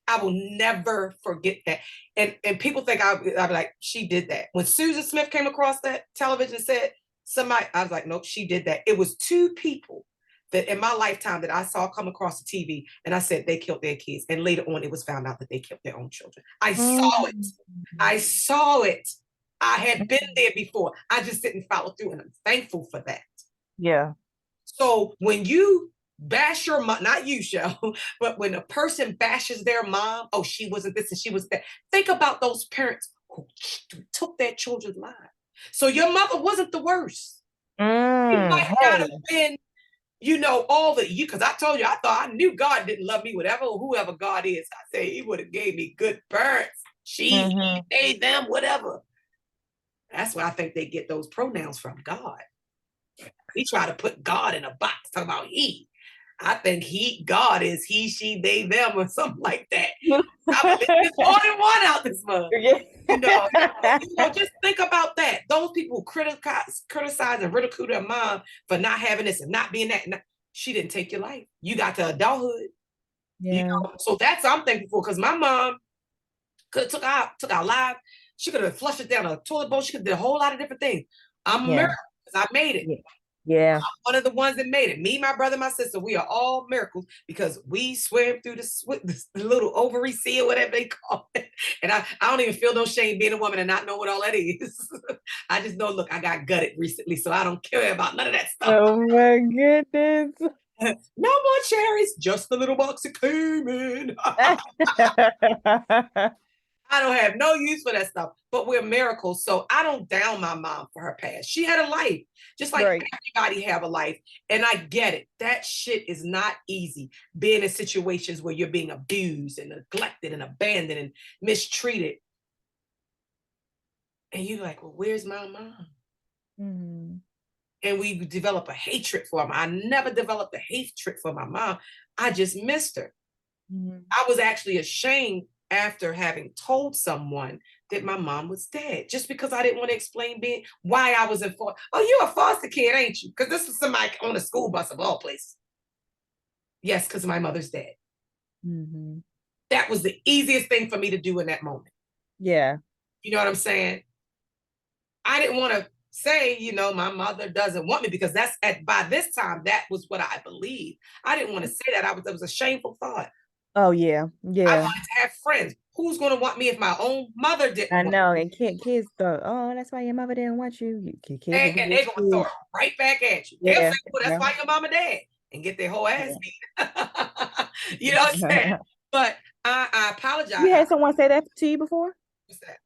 I will never forget that. And people think I'll be like, she did that. When Susan Smith came across that television and said somebody, I was like, nope, she did that. It was two people that in my lifetime that I saw come across the TV and I said they killed their kids. And later on, it was found out that they killed their own children. I saw it. Mm-hmm. I saw it. I had been there before. I just didn't follow through. And I'm thankful for that. Yeah. So when you bash your mom, not you, Shell, but when a person bashes their mom, oh, she wasn't this and she was that. Think about those parents who took their children's lives. So your mother wasn't the worst. You might not have Hey. been, all that you, because I told you, I thought I knew God didn't love me, whatever, whoever God is. I say he would have gave me good parents. She, Mm-hmm. they, them, whatever. That's where I think they get those pronouns from, God. We try to put God in a box, talking about he. I think God is he, she, they, them, or something like that. I believe there's more than one out this month. Yeah. Just think about that. Those people who criticize and ridicule their mom for not having this and not being that. She didn't take your life. You got to adulthood. Yeah. So that's what I'm thankful for because my mom could have took our life. She could have flushed it down a toilet bowl. She could have did a whole lot of different things. I'm a Yeah. miracle because I made it. Yeah. Yeah. One of the ones that made it. Me, my brother, my sister, we are all miracles because we swam through the little ovary sea or whatever they call it. And I don't even feel no shame being a woman and not know what all that is. I just know, look, I got gutted recently, so I don't care about none of that stuff. Oh my goodness. No more cherries, just the little box that came in. I don't have no use for that stuff, but we're miracles. So I don't down my mom for her past. She had a life, just like Right. everybody have a life. And I get it. That shit is not easy. Being in situations where you're being abused and neglected and abandoned and mistreated. And you're like, well, where's my mom? Mm-hmm. And we develop a hatred for them. I never developed a hatred for my mom. I just missed her. Mm-hmm. I was actually ashamed after having told someone that my mom was dead, just because I didn't want to explain why I was in foster. Oh, you're a foster kid, ain't you? Because this was somebody on a school bus of all places. Yes, because my mother's dead. Mm-hmm. That was the easiest thing for me to do in that moment. Yeah. You know what I'm saying? I didn't want to say, my mother doesn't want me because that's by this time, that was what I believed. I didn't want to say that. It was a shameful thought. Oh yeah. I Yeah. wanted to have friends. Who's going to want me if my own mother didn't I want know. And kids thought, oh, that's why your mother didn't want you. me? Kids will be And just they're going to throw it kids. right back at you. They'll Yeah. say, well, that's Yeah. why your mom and dad, and get their whole ass Yeah. beat. You know what I'm saying? But I apologize. You had someone say that to you before? What's that?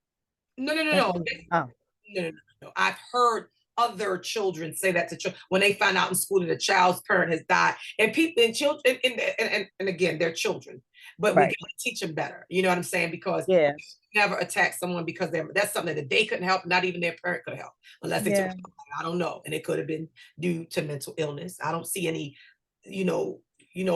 No, no, no, That's no. what, oh, No, no, no, no. I've heard other children say that to children when they find out in school that a child's parent has died, and people and children, and again, they're children, but we got right. to teach them better. You know what I'm saying? Because Yeah. never attack someone because that's something that they couldn't help, not even their parent could help, unless they took. Yeah. I don't know, and it could have been due to mental illness. I don't see any, you know,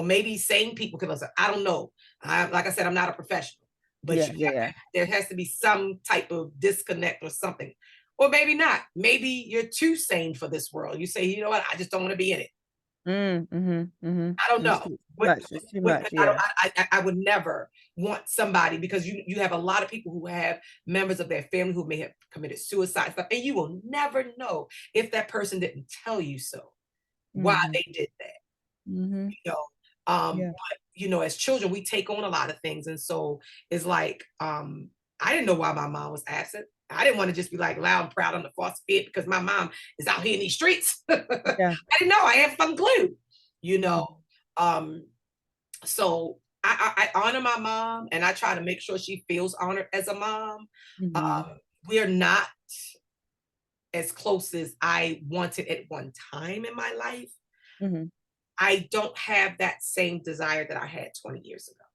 maybe sane people could listen. I don't know. Like I said, I'm not a professional, but Yeah. Yeah. there has to be some type of disconnect or something. Or maybe not. Maybe you're too sane for this world. You say, you know what, I just don't want to be in it. Mm-hmm. I don't Mm-hmm. It's know. too much. It's too much. I Yeah. don't. I would never want somebody, because you have a lot of people who have members of their family who may have committed suicide stuff, and you will never know if that person didn't tell you so, why Mm-hmm. they did that. Mm-hmm. You know, Yeah. but as children, we take on a lot of things, and so it's like, I didn't know why my mom was absent. I didn't want to just be like loud and proud on the foster kid because my mom is out here in these streets. I Yeah. didn't know. I had some clue. You know, Mm-hmm. um, so I honor my mom, and I try to make sure she feels honored as a mom. Mm-hmm. We're not as close as I wanted at one time in my life. Mm-hmm. I don't have that same desire that I had 20 years ago.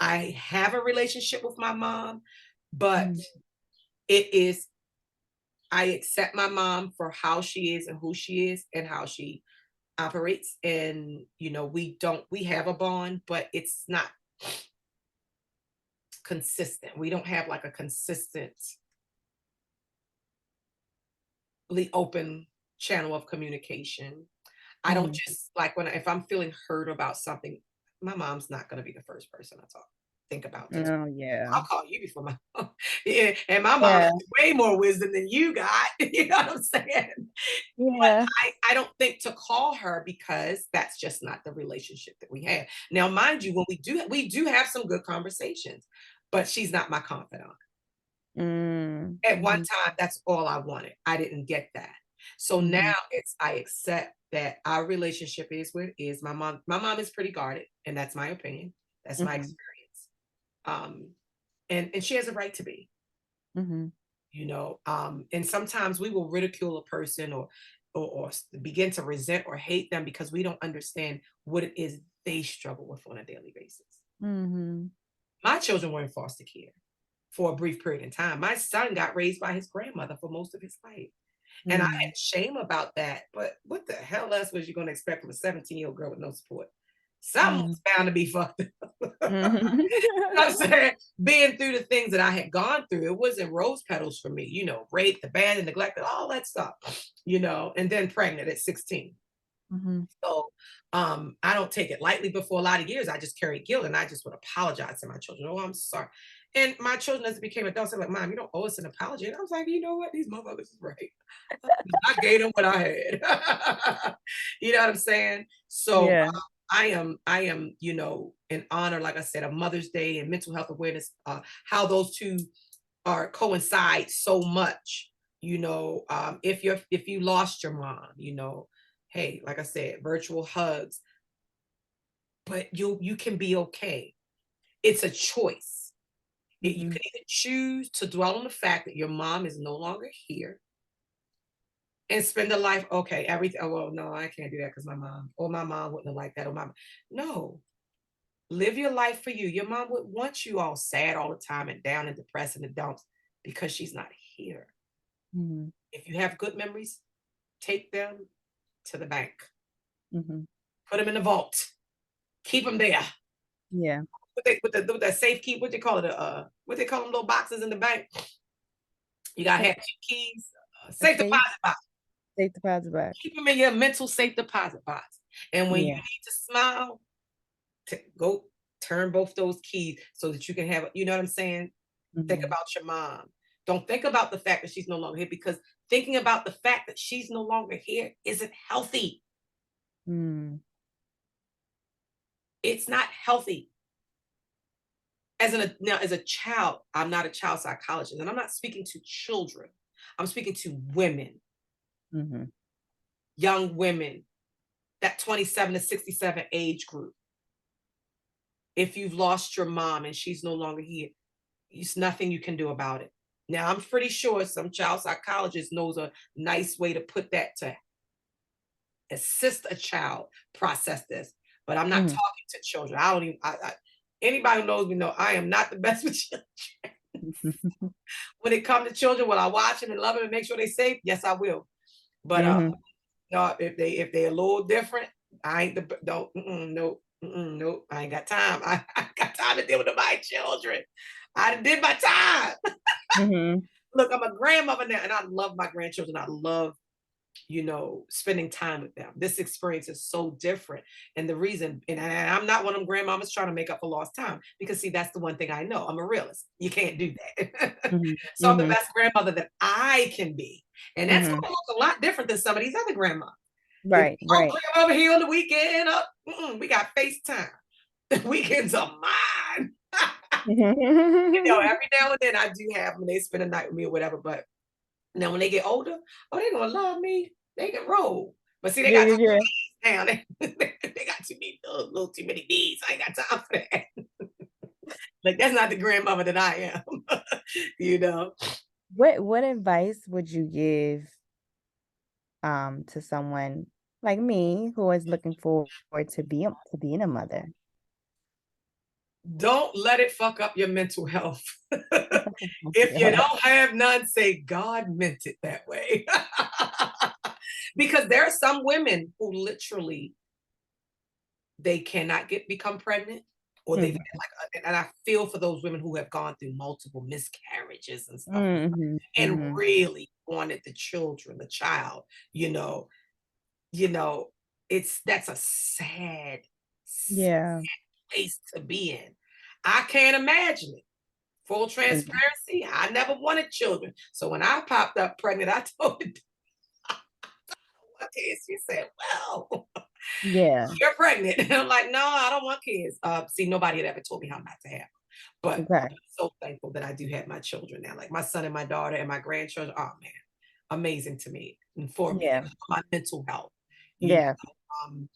I have a relationship with my mom, but Mm-hmm. it is, I accept my mom for how she is and who she is and how she operates. And, we have a bond, but it's not consistent. We don't have like a consistently open channel of communication. I don't Mm-hmm. just like if I'm feeling hurt about something, my mom's not going to be the first person I think about to. Oh yeah. I'll call you before my mom. Yeah, and my mom has Yeah. way more wisdom than you got. You know what I'm saying? But Yeah. I don't think to call her, because that's just not the relationship that we have. Now, mind you, when we do have some good conversations, but she's not my confidant. At one Mm-hmm. time, that's all I wanted. I didn't get that. So Mm-hmm. now I accept that our relationship is what it is. My mom is pretty guarded, and that's my opinion. That's my Mm-hmm. experience. Um, and she has a right to be. Mm-hmm. And sometimes we will ridicule a person, or begin to resent or hate them because we don't understand what it is they struggle with on a daily basis. Mm-hmm. My children were in foster care for a brief period of time. My son got raised by his grandmother for most of his life. And I Mm-hmm. had shame about that. But what the hell else was you going to expect from a 17-year-old girl with no support? Something Mm-hmm. was bound to be fucked up. Mhm. You know what I'm saying? Being through the things that I had gone through, it wasn't rose petals for me, raped, abandoned, neglected, all that stuff, and then pregnant at 16. Mhm. So I don't take it lightly. Before a lot of years, I just carried guilt, and I just would apologize to my children. Oh, I'm sorry. And my children, as they became adults, they're like, Mom, you don't owe us an apology. And I was like, you know what? These motherfuckers is right. I gave them what I had. You know what I'm saying? So Yeah. I am, in honor, like I said, of Mother's Day and mental health awareness, how those two are coincide so much. If you lost your mom, hey, like I said, virtual hugs, but you can be okay. It's a choice. You Mhm. can either choose to dwell on the fact that your mom is no longer here and spend a life, okay, everything. Oh, well, no, I can't do that because my mom wouldn't have liked that. Or no, live your life for you. Your mom would want you all sad all the time and down and depressed in the dumps because she's not here. Mhm. If you have good memories, take them to the bank, Mhm. put them in the vault, keep them there. Yeah. With that safe key, what they call it? What they call them little boxes in the bank? You gotta have Safe, two keys. a Safe safe, deposit box. safe deposit box. Keep them in your mental safe deposit box. And when you Yeah. need to smile, Go turn both those keys so that you can have, you know what I'm saying? Think Mhm. about your mom. Don't think about the fact that she's no longer here, because thinking about the fact that she's no longer here isn't healthy. Mm. It's not healthy. Now, as a child, I'm not a child psychologist, and I'm not speaking to children. I'm speaking to women, Mhm. young women, that 27 to 67 age group. If you've lost your mom and she's no longer here, it's nothing you can do about it. Now, I'm pretty sure some child psychologist knows a nice way to put that to assist a child process this, but I'm not Mhm. talking to children. I don't even, anybody who knows me know I am not the best with children. When it comes to children, will I watch them and love them and make sure they're safe? Yes, I will. But Mhm. no, if they're a little different, I ain't the don't no nope. I ain't got time. I got time to deal with my children. I did my time. Mhm. Look, I'm a grandmother now, and I love my grandchildren. I love, spending time with them. This experience is so different. And the reason, and I'm not one of them grandmamas trying to make up for lost time, because see, that's the one thing I know. I'm a realist. You can't do that. Mhm. So I'm the Mhm. best grandmother that I can be. And that's Mhm. gonna look a lot different than some of these other grandmas. If Right, you don't right. bring them over here on the weekend, we got FaceTime. The weekends are mine. Every now and then I do have them, and they spend a night with me or whatever. But now when they get older, oh, they're gonna love me. They can roll. But see, they Yeah, got yeah, too yeah. many now. They got too many little too many D's. I ain't got time for that. Like, that's not the grandmother that I am. you know. What advice would you give to someone like me who is looking forward to being a mother? Don't let it fuck up your mental health. If you Yeah. don't have none, say God meant it that way. Because there are some women who literally they cannot become pregnant, or they've Mhm. had and I feel for those women who have gone through multiple miscarriages and stuff, Mhm. and Mhm. really wanted the child, you know, you know, that's a sad, sad Yeah. place to be in. I can't imagine it. Full Mhm. transparency, I never wanted children. So when I popped up pregnant, I told her, what kids? She said, well, Yeah. you're pregnant. And I'm like, no, I don't want kids. See, nobody had ever told me how not to have them. But Okay. I'm so thankful that I do have my children now. Like my son and my daughter and my grandchildren. Oh man, amazing to me and for me, Yeah. and for my mental health. You know, Yeah. um,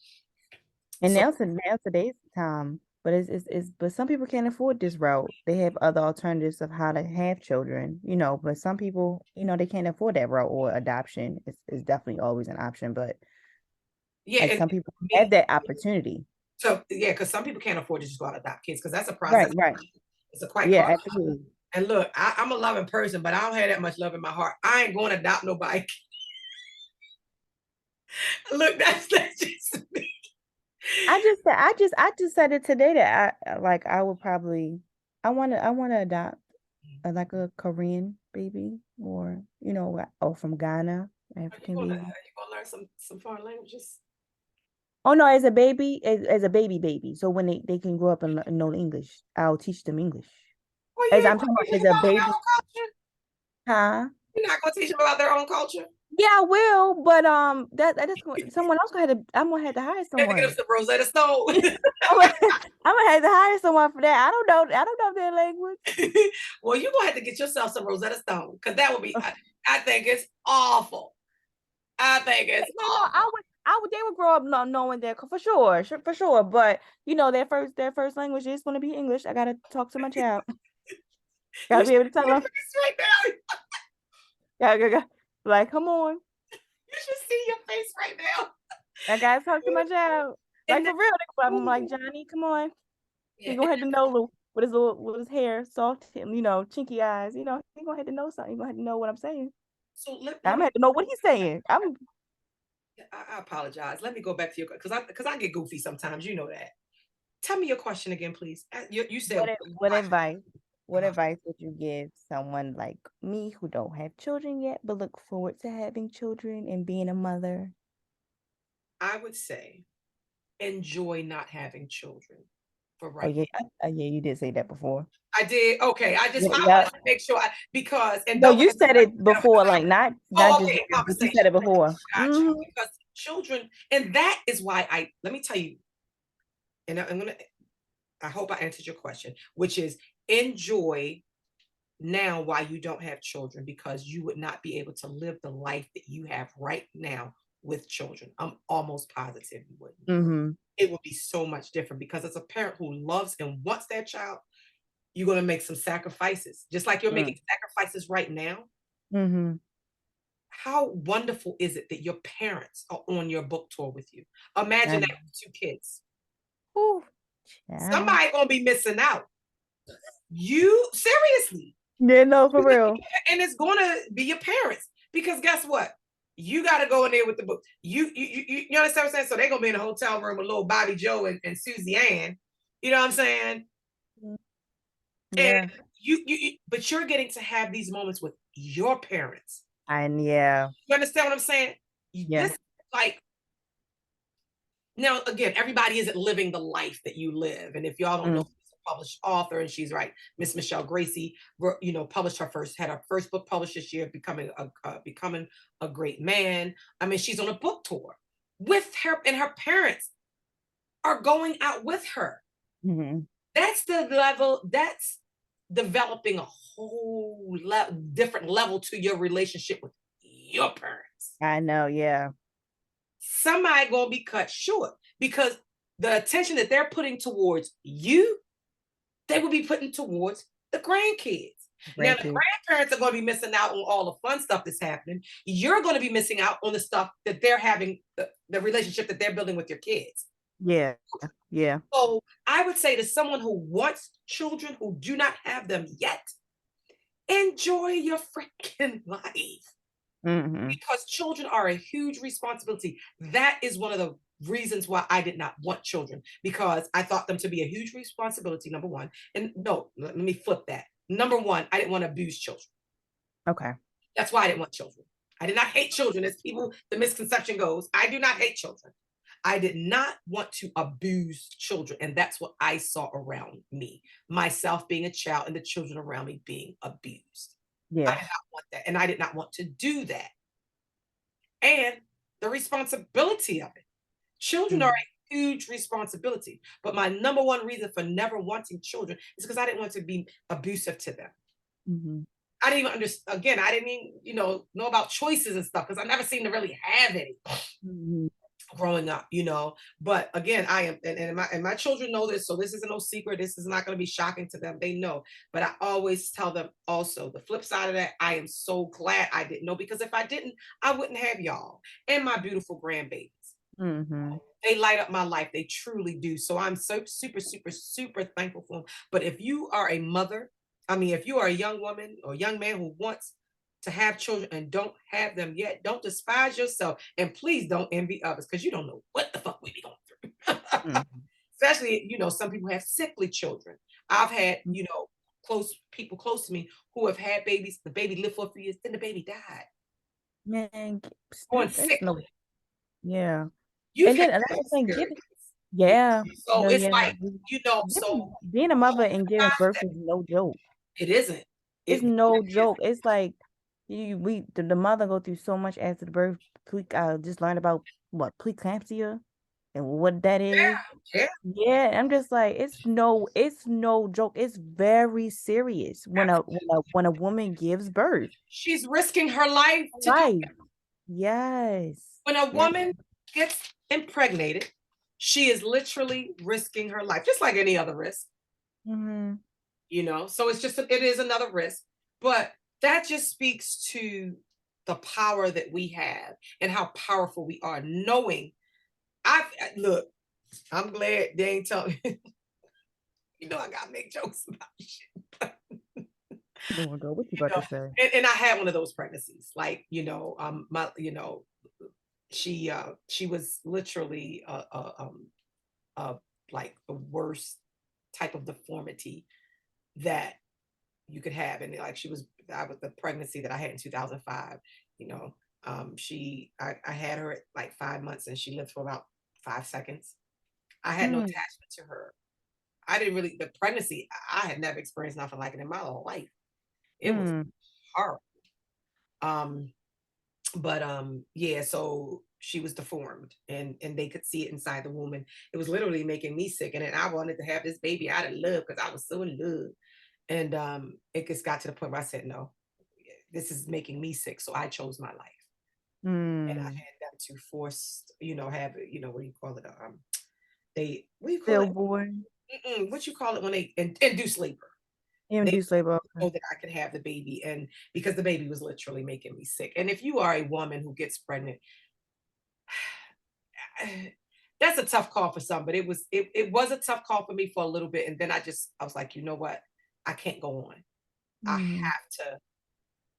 And so now today's time, but but some people can't afford this route. They have other alternatives of how to have children, but some people, they can't afford that route, or adoption is definitely always an option, but yeah, like and some people have me, that opportunity. so yeah, because some people can't afford to just go out and adopt kids because that's a process. Right, right. It's a quite Yeah, costly. absolutely. And look, I'm a loving person, but I don't have that much love in my heart. I ain't going to adopt nobody. Look, that's just me. I just said it today that I would probably I want to adopt like a Korean baby, or from Ghana, African Are baby. you gonna learn some foreign languages? Oh no, as a baby, as a baby. So when they can grow up and know English, I'll teach them English. Well, you As ain't I'm gonna talking teach about them as a about their baby, own culture. huh? You're not gonna teach them about their own culture. Yeah, I will, but that's someone else I'm gonna have to hire Maybe get them someone. some Rosetta Stone. I'm gonna, I'm gonna have to hire someone for that. I don't know their language. Well, you're gonna have to get yourself some Rosetta Stone because that would be. I think it's awful. I think it's Yeah, no, awful. they would grow up not knowing that for sure, for sure. But their first language is going to be English. I gotta talk to my child. You Gotta should be able to see tell your them. face right now. Like, come on, You should see your face right now. I gotta talk to my child. Like And for real, I'm like Johnny, come on. He yeah, gonna have to know with his hair, soft, chinky eyes. He gonna have to know something. He gonna have to know what I'm saying. so I'm let gonna me. have to know what he's saying. I'm I apologize. Let me go back to your because I get goofy sometimes. You know that. Tell me your question again, please. You said what advice? What uh, advice would you give someone like me who don't have children yet, but look forward to having children and being a mother? I would say enjoy not having children. for Oh right yeah, now. yeah, you did say that before. I did. Okay. Yeah, I yeah. wanted to make sure because, and No, don't you get, said it before, like not oh, just, okay. but you said Conversation. it before. Got you. Because children, and that is why let me tell you, and I hope I answered your question, which is enjoy now while you don't have children because you would not be able to live the life that you have right now with children. I'm almost positive you wouldn't. Mm-hmm. It would be so much different because as a parent who loves and wants that child, you're going to make some sacrifices, just like you're making sacrifices right now. Mm-hmm. How wonderful is it that your parents are on your book tour with you? Imagine that with 2 kids. Ooh, child. Somebody gonna be missing out. You seriously, Yeah, no, for real. and it's gonna be your parents because guess what? You got to go in there with the book. You understand what I'm saying? So they're gonna be in a hotel room with little Bobby Joe and Susie Ann. You know what I'm saying? And Yeah. but you're getting to have these moments with your parents. And yeah. You understand what I'm saying? Yeah. This like now again, everybody isn't living the life that you live. And if y'all don't know, Mm. she's a published author, and she's right. Miss Michelle Gracie, published had her first book published this year, becoming a great man. I mean, she's on a book tour with her, and her parents are going out with her. Mm-hmm. That's the level. That's developing a whole different level to your relationship with your parents. I know, yeah. Somebody gonna be cut short because the attention that they're putting towards you, they will be putting towards the grandkids. Now the Grandkids. grandparents are going to be missing out on all the fun stuff that's happening. You're going to be missing out on the stuff that they're having, the relationship that they're building with your kids. Yeah. Yeah. So I would say to someone who wants children who do not have them yet, enjoy your freaking life Mm-hmm. because children are a huge responsibility. That is one of the reasons why I did not want children because I thought them to be a huge responsibility, number one. And no, let me flip that. Number one, I didn't want to abuse children. Okay. That's why I didn't want children. I did not hate children, as people, the misconception goes. I do not hate children. I did not want to abuse children. And that's what I saw around me, myself being a child and the children around me being abused. I Yeah. did not want that. And I did not want to do that. And the responsibility of it. Children are Mm-hmm. a huge responsibility. But my number one reason for never wanting children is because I didn't want to be abusive to them. Mm-hmm. I didn't even understand. Again, I didn't even, know about choices and stuff because I never seemed to really have any Mm-hmm. growing up. But again, I am, and my children know this, so this isn't no secret. This is not going to be shocking to them. They know. But I always tell them also the flip side of that. I am so glad I didn't know because if I didn't, I wouldn't have y'all and my beautiful grandbabies. Mm-hmm. They light up my life. They truly do. So I'm so super, super, super thankful for them. But if you are a mother, if you are a young woman or young man who wants to have children and don't have them yet, don't despise yourself. And please don't envy others because you don't know what the fuck we be going through. Mm-hmm. Especially, some people have sickly children. I've had, people close to me who have had babies. The baby lived for a few years, then the baby died. Man, Going it's no, sickly. yeah. You've And had then another thing, experience. yeah, So no, it's yeah. like, so Being a mother and giving birth is no joke. it isn't. It's It no really isn't. joke. It's like the mother go through so much after the birth. Just learned about what preeclampsia and what that is. Yeah, Yeah, I'm just like it's no joke. It's very serious when a absolutely. when a woman gives birth. She's risking her life to do Life. it. Yes. When a Yeah. woman gets impregnated, she is literally risking her life, just like any other risk. Hmm. So it is another risk, but that just speaks to the power that we have and how powerful we are knowing. I look, I'm glad they ain't telling me. I gotta make jokes about shit. Oh my God, what you you about know to say? and I had one of those pregnancies, like, my she was literally uh like the worst type of deformity that you could have. And like I was the pregnancy that I had in 2005. you know I had her at like 5 months and she lived for about 5 seconds. I had no Mm, attachment to her. I didn't really the pregnancy. I had never experienced nothing like it in my life. It was Mm. horrible. Um, but yeah, so she was deformed, and they could see it inside the womb, and it was literally making me sick. And then I wanted to have this baby out of love because I was so in love. And it just got to the point where I said, no, this is making me sick. So I chose my life. And I Mm. had them to force, have, what do you call it? What do you call it? Stillborn. What you call it when they induce labor? They Induced labor. so Okay. that I could have the baby, and because the baby was literally making me sick. And if you are a woman who gets pregnant, that's a tough call for some, but it was a tough call for me for a little bit. And then I was like, you know what? I can't go on. I Mm. have to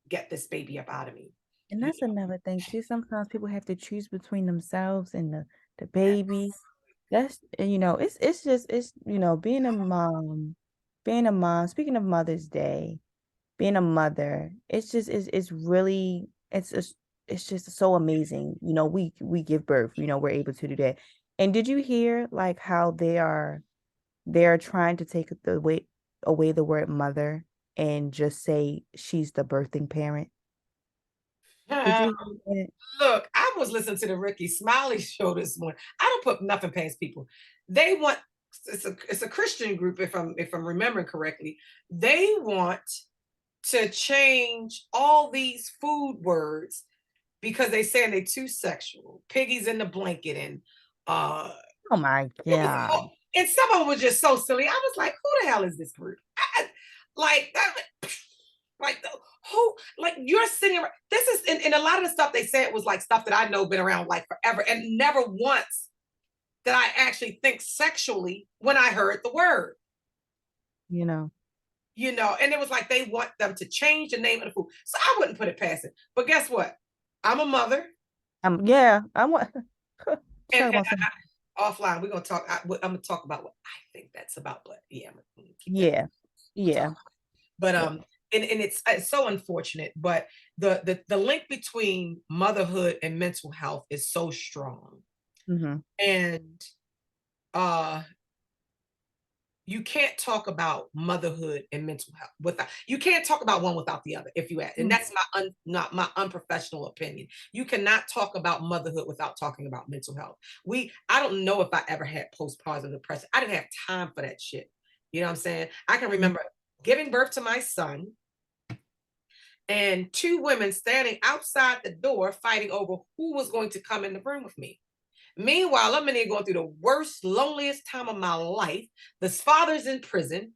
get this baby up out of me. And You that's another thing too. Sometimes people have to choose between themselves and the know? baby. That's it's being a mom. Speaking of Mother's Day, being a mother, it's really it's just so amazing. We give birth. We're able to do that. And did you hear like how they are trying to take away the word mother and just say she's the birthing parent? Did you hear that? Look, I was listening to the Ricky Smiley show this morning. I don't put nothing past people. They want it's a Christian group, if I'm remembering correctly. They want to change all these food words because they saying they too sexual. Piggies in the blanket and Oh my it was God. and some of them was just so silly. I was like, who the hell is this group? Like that like the who like you're sitting around this is and a lot of the stuff they said was like stuff that I know been around like forever, and never once did I actually think sexually when I heard the word, You know. and it was like they want them to change the name of the food. So I wouldn't put it past it. But guess what? I'm a mother, Yeah, I want and, talk about something. offline we're gonna talk. I'm gonna talk about what I think that's about. But yeah, I'm gonna keep that. Yeah. We'll talk. Yeah. But Yeah. and it's so unfortunate. But the link between motherhood and mental health is so strong, Hmm. and uh you can't talk about motherhood and mental health without you can't talk about one without the other if you ask. And that's not my unprofessional opinion. You cannot talk about motherhood without talking about mental health. I don't know if I ever had postpartum depression. I didn't have time for that shit. You know what I'm saying? I can remember giving birth to my son and two women standing outside the door fighting over who was going to come in the room with me. Meanwhile, I'm in there going through the worst, loneliest time of my life. This father's in prison.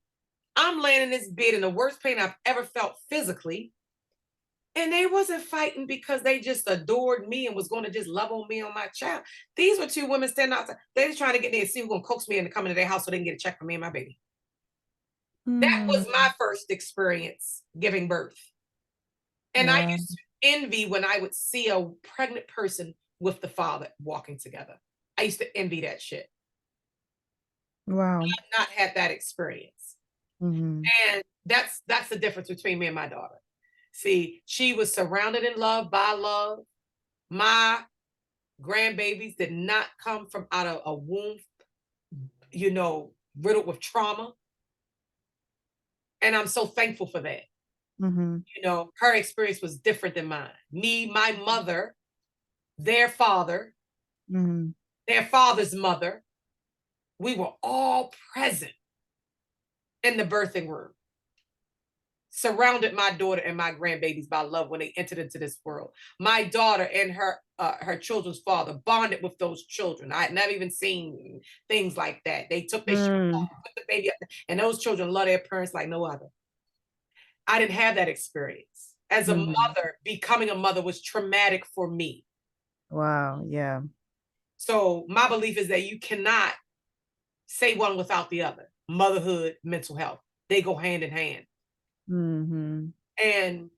I'm laying in this bed in the worst pain I've ever felt physically. And they wasn't fighting because they just adored me and was going to just love on me on my child. These were two women standing outside. They was trying to get there and see who's going to coax me into coming to their house so they can get a check for me and my baby. That was Mm. my first experience giving birth. And I Wow. used to envy when I would see a pregnant person with the father walking together. I used to envy that shit. Wow. I've not had that experience. Hmm. And that's the difference between me and my daughter. See, she was surrounded in love by love. My grandbabies did not come from out of a womb, riddled with trauma. And I'm so thankful for that. Hmm. Her experience was different than mine. Me, my mother, their father, Hmm. their father's mother, we were all present in the birthing room, surrounded my daughter and my grandbabies by love when they entered into this world. My daughter and her children's father bonded with those children. I had never even seen things like that. They took their shirt Mm. off, put the baby up, and those children love their parents like no other. I didn't have that experience. As a Hmm. mother, becoming a mother was traumatic for me. Wow. Yeah. So my belief is that you cannot say one without the other. Motherhood, mental health, they go hand in hand. Hmm. And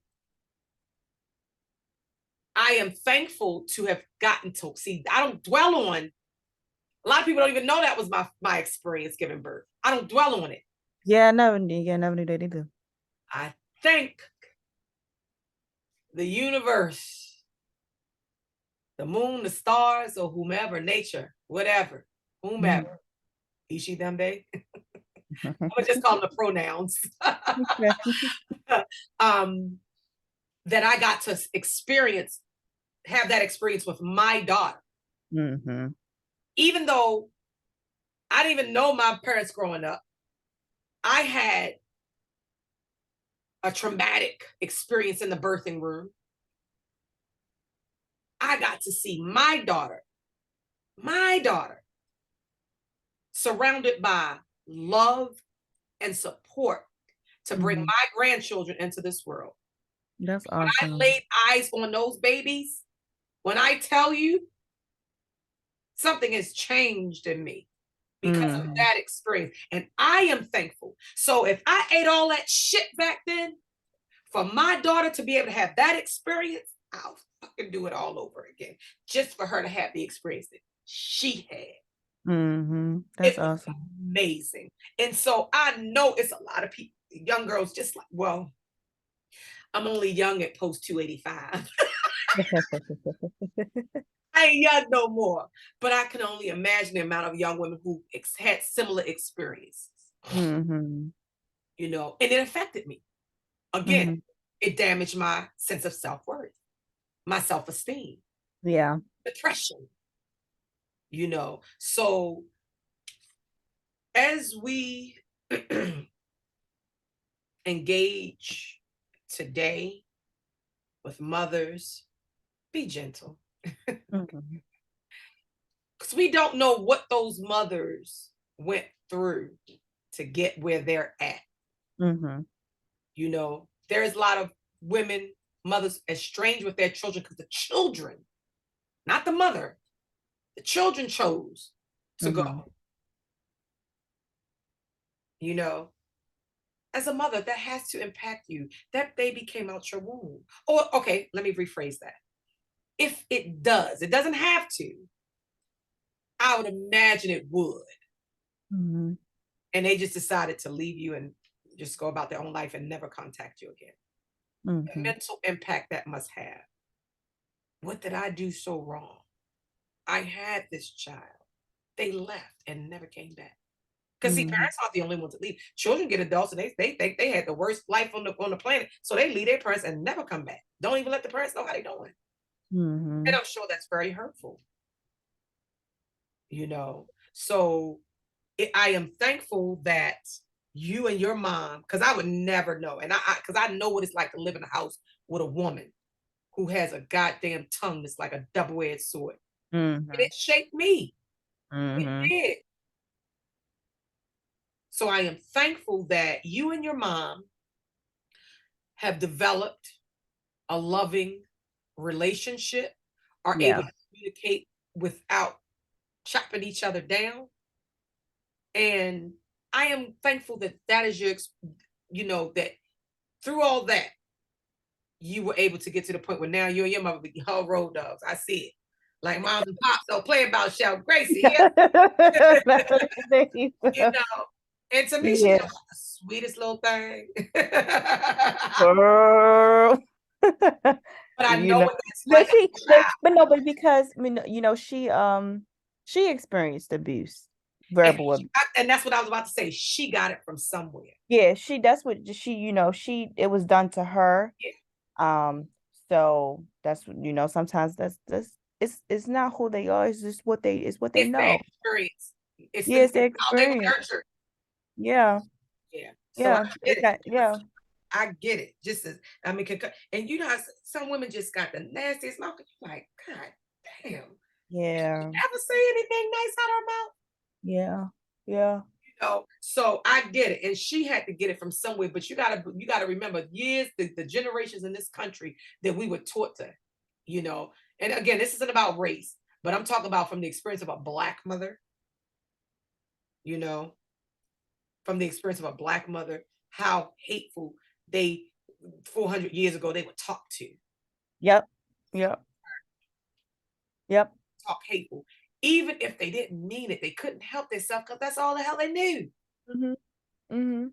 I am thankful to have gotten to see. I don't dwell on. A lot of people don't even know that was my experience giving birth. I don't dwell on it. Yeah, I never knew. Yeah, I never knew that either. I thank the universe, the moon, the stars, or whomever, nature, whatever, Mhm. whomever. Ishi them day. gonna just call them the pronouns. um, that I got to have that experience with my daughter. Mm-hmm. Even though I didn't even know my parents growing up, I had a traumatic experience in the birthing room. I got to see my daughter, surrounded by love and support to bring Mm-hmm. my grandchildren into this world. That's When I awesome. laid eyes on those babies, when I tell you something has changed in me because of Mm-hmm. that experience, and I am thankful. So if I ate all that shit back then, for my daughter to be able to have that experience, I'll fucking do it all over again, just for her to have the experience that she had. Mm-hmm. That's It was awesome. amazing. And so I know it's a lot of people, young girls, just like, well, I'm only young at post 285. I ain't young no more. But I can only imagine the amount of young women who had similar experiences, Mm-hmm. and it affected me. Again, Mm-hmm. it damaged my sense of self worth, my self esteem, Yeah. depression, So as we engage today with mothers, be gentle, Mm-hmm. because we don't know what those mothers went through to get where they're at. Mm-hmm. There's a lot of women, mothers, estranged with their children because the children, not the mother, the children chose to go. Mm-hmm. You know, as a mother, that has to impact you. That baby came out your womb. Or, okay, let me rephrase that. If it does, it doesn't have to. I would imagine it would. Mm-hmm. And they just decided to leave you and just go about their own life and never contact you again. The Mm-hmm. mental impact that must have. What did I do so wrong? I had this child. They left and never came back. Because see, Mm-hmm. parents aren't the only ones that leave. Children get adults and they think they had the worst life on the planet. So they leave their parents and never come back. Don't even let the parents know how they're doing. And Mm-hmm. I'm sure that's very hurtful. So I am thankful that you and your mom, because I would never know, and because I know what it's like to live in a house with a woman who has a goddamn tongue that's like a double-edged sword, and Mm-hmm. it shaped me. It Mm-hmm. did. So I am thankful that you and your mom have developed a loving relationship, are able Yeah. to communicate without chopping each other down. And I am thankful that that is that through all that, you were able to get to the point where now you and your mother be whole road dogs. I see it. Like moms and pops don't play about shout Gracie here. you know. And to me, she's Yeah, just the sweetest little thing. But girl. I You know know, what that's like as a child. but no, but because I mean, she experienced abuse, And, verbal abuse. and that's what I was about to say. She got it from somewhere. Yeah, that's what she, it was done to her. Yeah. So that's what, sometimes that's it's not who they are, it's just what they It's their know. experience. Yeah, it's their It's how they were experience. nurtured. Yeah, Yeah. So I yeah. get It it. got, yeah, I get it. Just as I mean, and how some women just got the nastiest mouth. You're like, God damn. yeah, Ever say anything nice out her mouth? yeah, yeah. So I get it. And she had to get it from somewhere. But you gotta remember years, the generations in this country that we were taught to, you know. And again, this isn't about race, but I'm talking about from the experience of a black mother, you know, from the experience of a black mother, how hateful they 400 years ago they were taught to Yep, yep, yep. talk hateful. Even if they didn't mean it, they couldn't help themselves because that's all the hell they knew, Mm-hmm. Mm-hmm.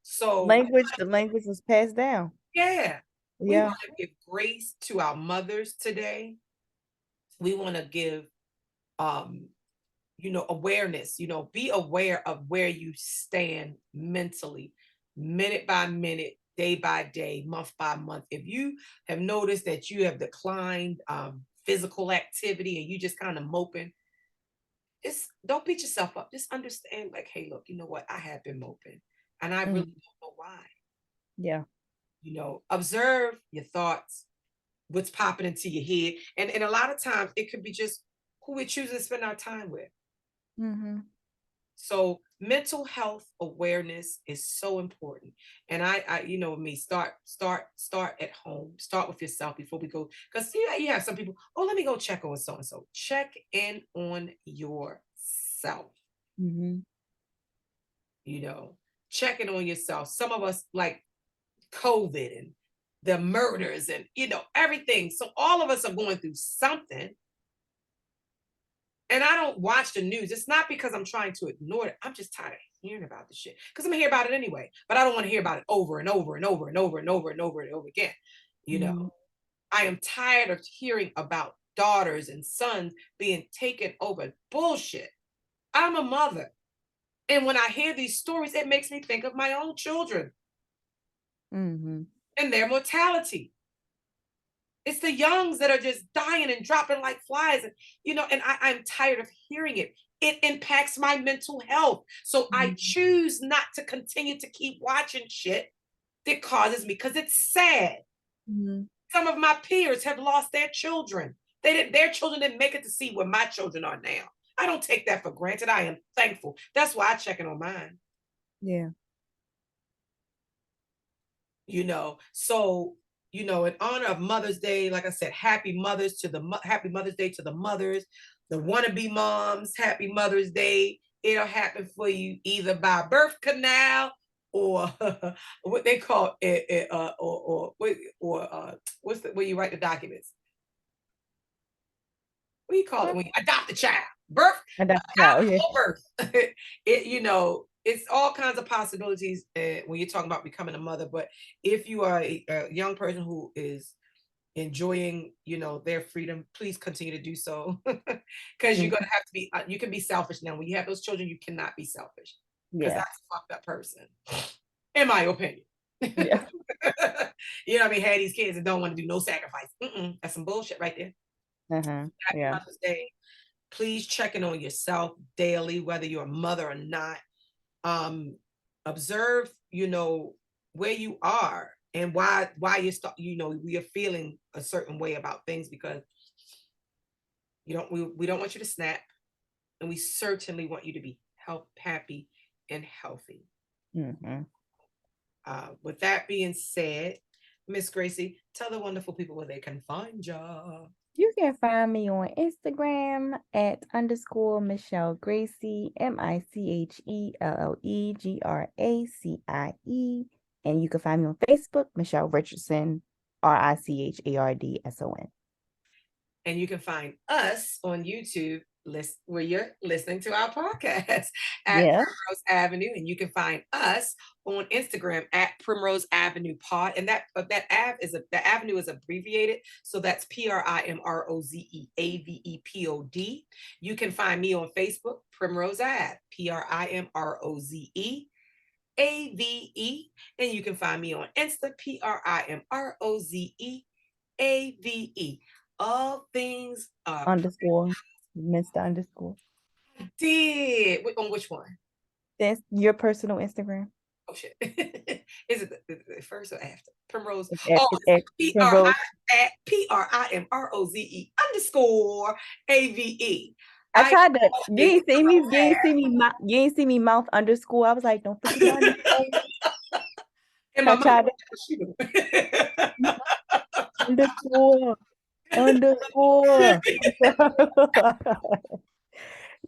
So The language was passed down. yeah, we Yeah. want to give grace to our mothers today. We want to give um awareness, be aware of where you stand mentally, minute by minute, day by day, month by month. If you have noticed that you have declined physical activity and you just kind of moping, just don't beat yourself up. Just understand, like, hey, look, you know what? I have been moping and I really Mm. don't know why. Yeah. Observe your thoughts, what's popping into your head. And a lot of times it could be just who we choose to spend our time with. Mm-hmm. So mental health awareness is so important. And me, start at home. Start with yourself before we go. Because you have some people, oh, let me go check on so and so. Check in on yourself. Mm-hmm. You know, checking on yourself. Some of us like COVID and the murders and everything. So all of us are going through something. And I don't watch the news. It's not because I'm trying to ignore it. I'm just tired of hearing about the shit. Because I'm gonna hear about it anyway. But I don't want to hear about it over and over and over and over and over and over and over again. You know, Mm-hmm. I am tired of hearing about daughters and sons being taken over bullshit. I'm a mother. And when I hear these stories, it makes me think of my own children Mm-hmm. and their mortality. It's the youngs that are just dying and dropping like flies. And I'm tired of hearing it. It impacts my mental health. So I choose not to continue to keep watching shit that causes me, because it's sad. Mm-hmm. Some of my peers have lost their children. Their children didn't make it to see where my children are now. I don't take that for granted. I am thankful. That's why I check in on mine. Yeah. So in honor of Mother's Day, like I said, happy Mother's Day to the mothers, the wannabe moms. Happy Mother's Day. It'll happen for you either by birth canal or what they call it, what's where you write the documents. What do you call it when you adopt a child? Birth, And that's child. Yeah. birth. It's all kinds of possibilities when you're talking about becoming a mother. But if you are a young person who is enjoying, their freedom, please continue to do so. Because you're Mm. gonna have to be. You can be selfish now. When you have those children, you cannot be selfish, because Yeah. that's a fucked up person, in my opinion. Yeah. What I mean? Have these kids and don't want to do no sacrifice. That's some bullshit right there. Uh-huh. Happy Yeah. Mother's Day. Please check in on yourself daily, whether you're a mother or not. Observe, where you are and why we are feeling a certain way about things, because we don't want you to snap, and we certainly want you to be happy and healthy. Mm-hmm. With that being said, Miss Gracie, tell the wonderful people where they can find you. You can find me on Instagram at _Michelle Gracie, MICHELLEGRACIE. And you can find me on Facebook, Michelle Richardson, RICHARDSON. And you can find us on YouTube, where you're listening to our podcast at Yeah. Primrose Avenue. And you can find us on Instagram at Primrose Avenue Pod. And the avenue is abbreviated. So that's PRIMROZEAVEPOD. You can find me on Facebook, Primrose Ave, PRIMROZEAVE. And you can find me on Insta, PRIMROZEAVE. All things Underscore. Mr. Underscore. did. On which one? That's your personal Instagram. Oh shit. Is it the first or after? Primrose. It's It's at Primrose. PRIMROZE underscore AVE. I I tried to. You always ain't see me. You ain't see me. You ain't see me mouth underscore. I was like, don't forget the underscore. and my I mother. tried to underscore. Underscore.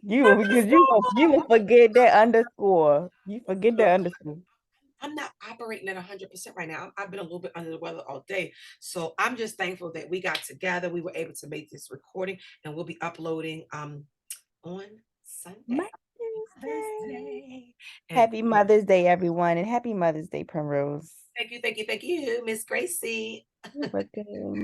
You will forget that underscore. You forget that underscore. I'm not operating at 100% right now. I've been a little bit under the weather all day. So I'm just thankful that we got together. We were able to make this recording, and we'll be uploading on Sunday. Mother's Day. And Happy Mother's Day, everyone, and happy Mother's Day, Primrose. thank you, Miss Gracie. You're welcome.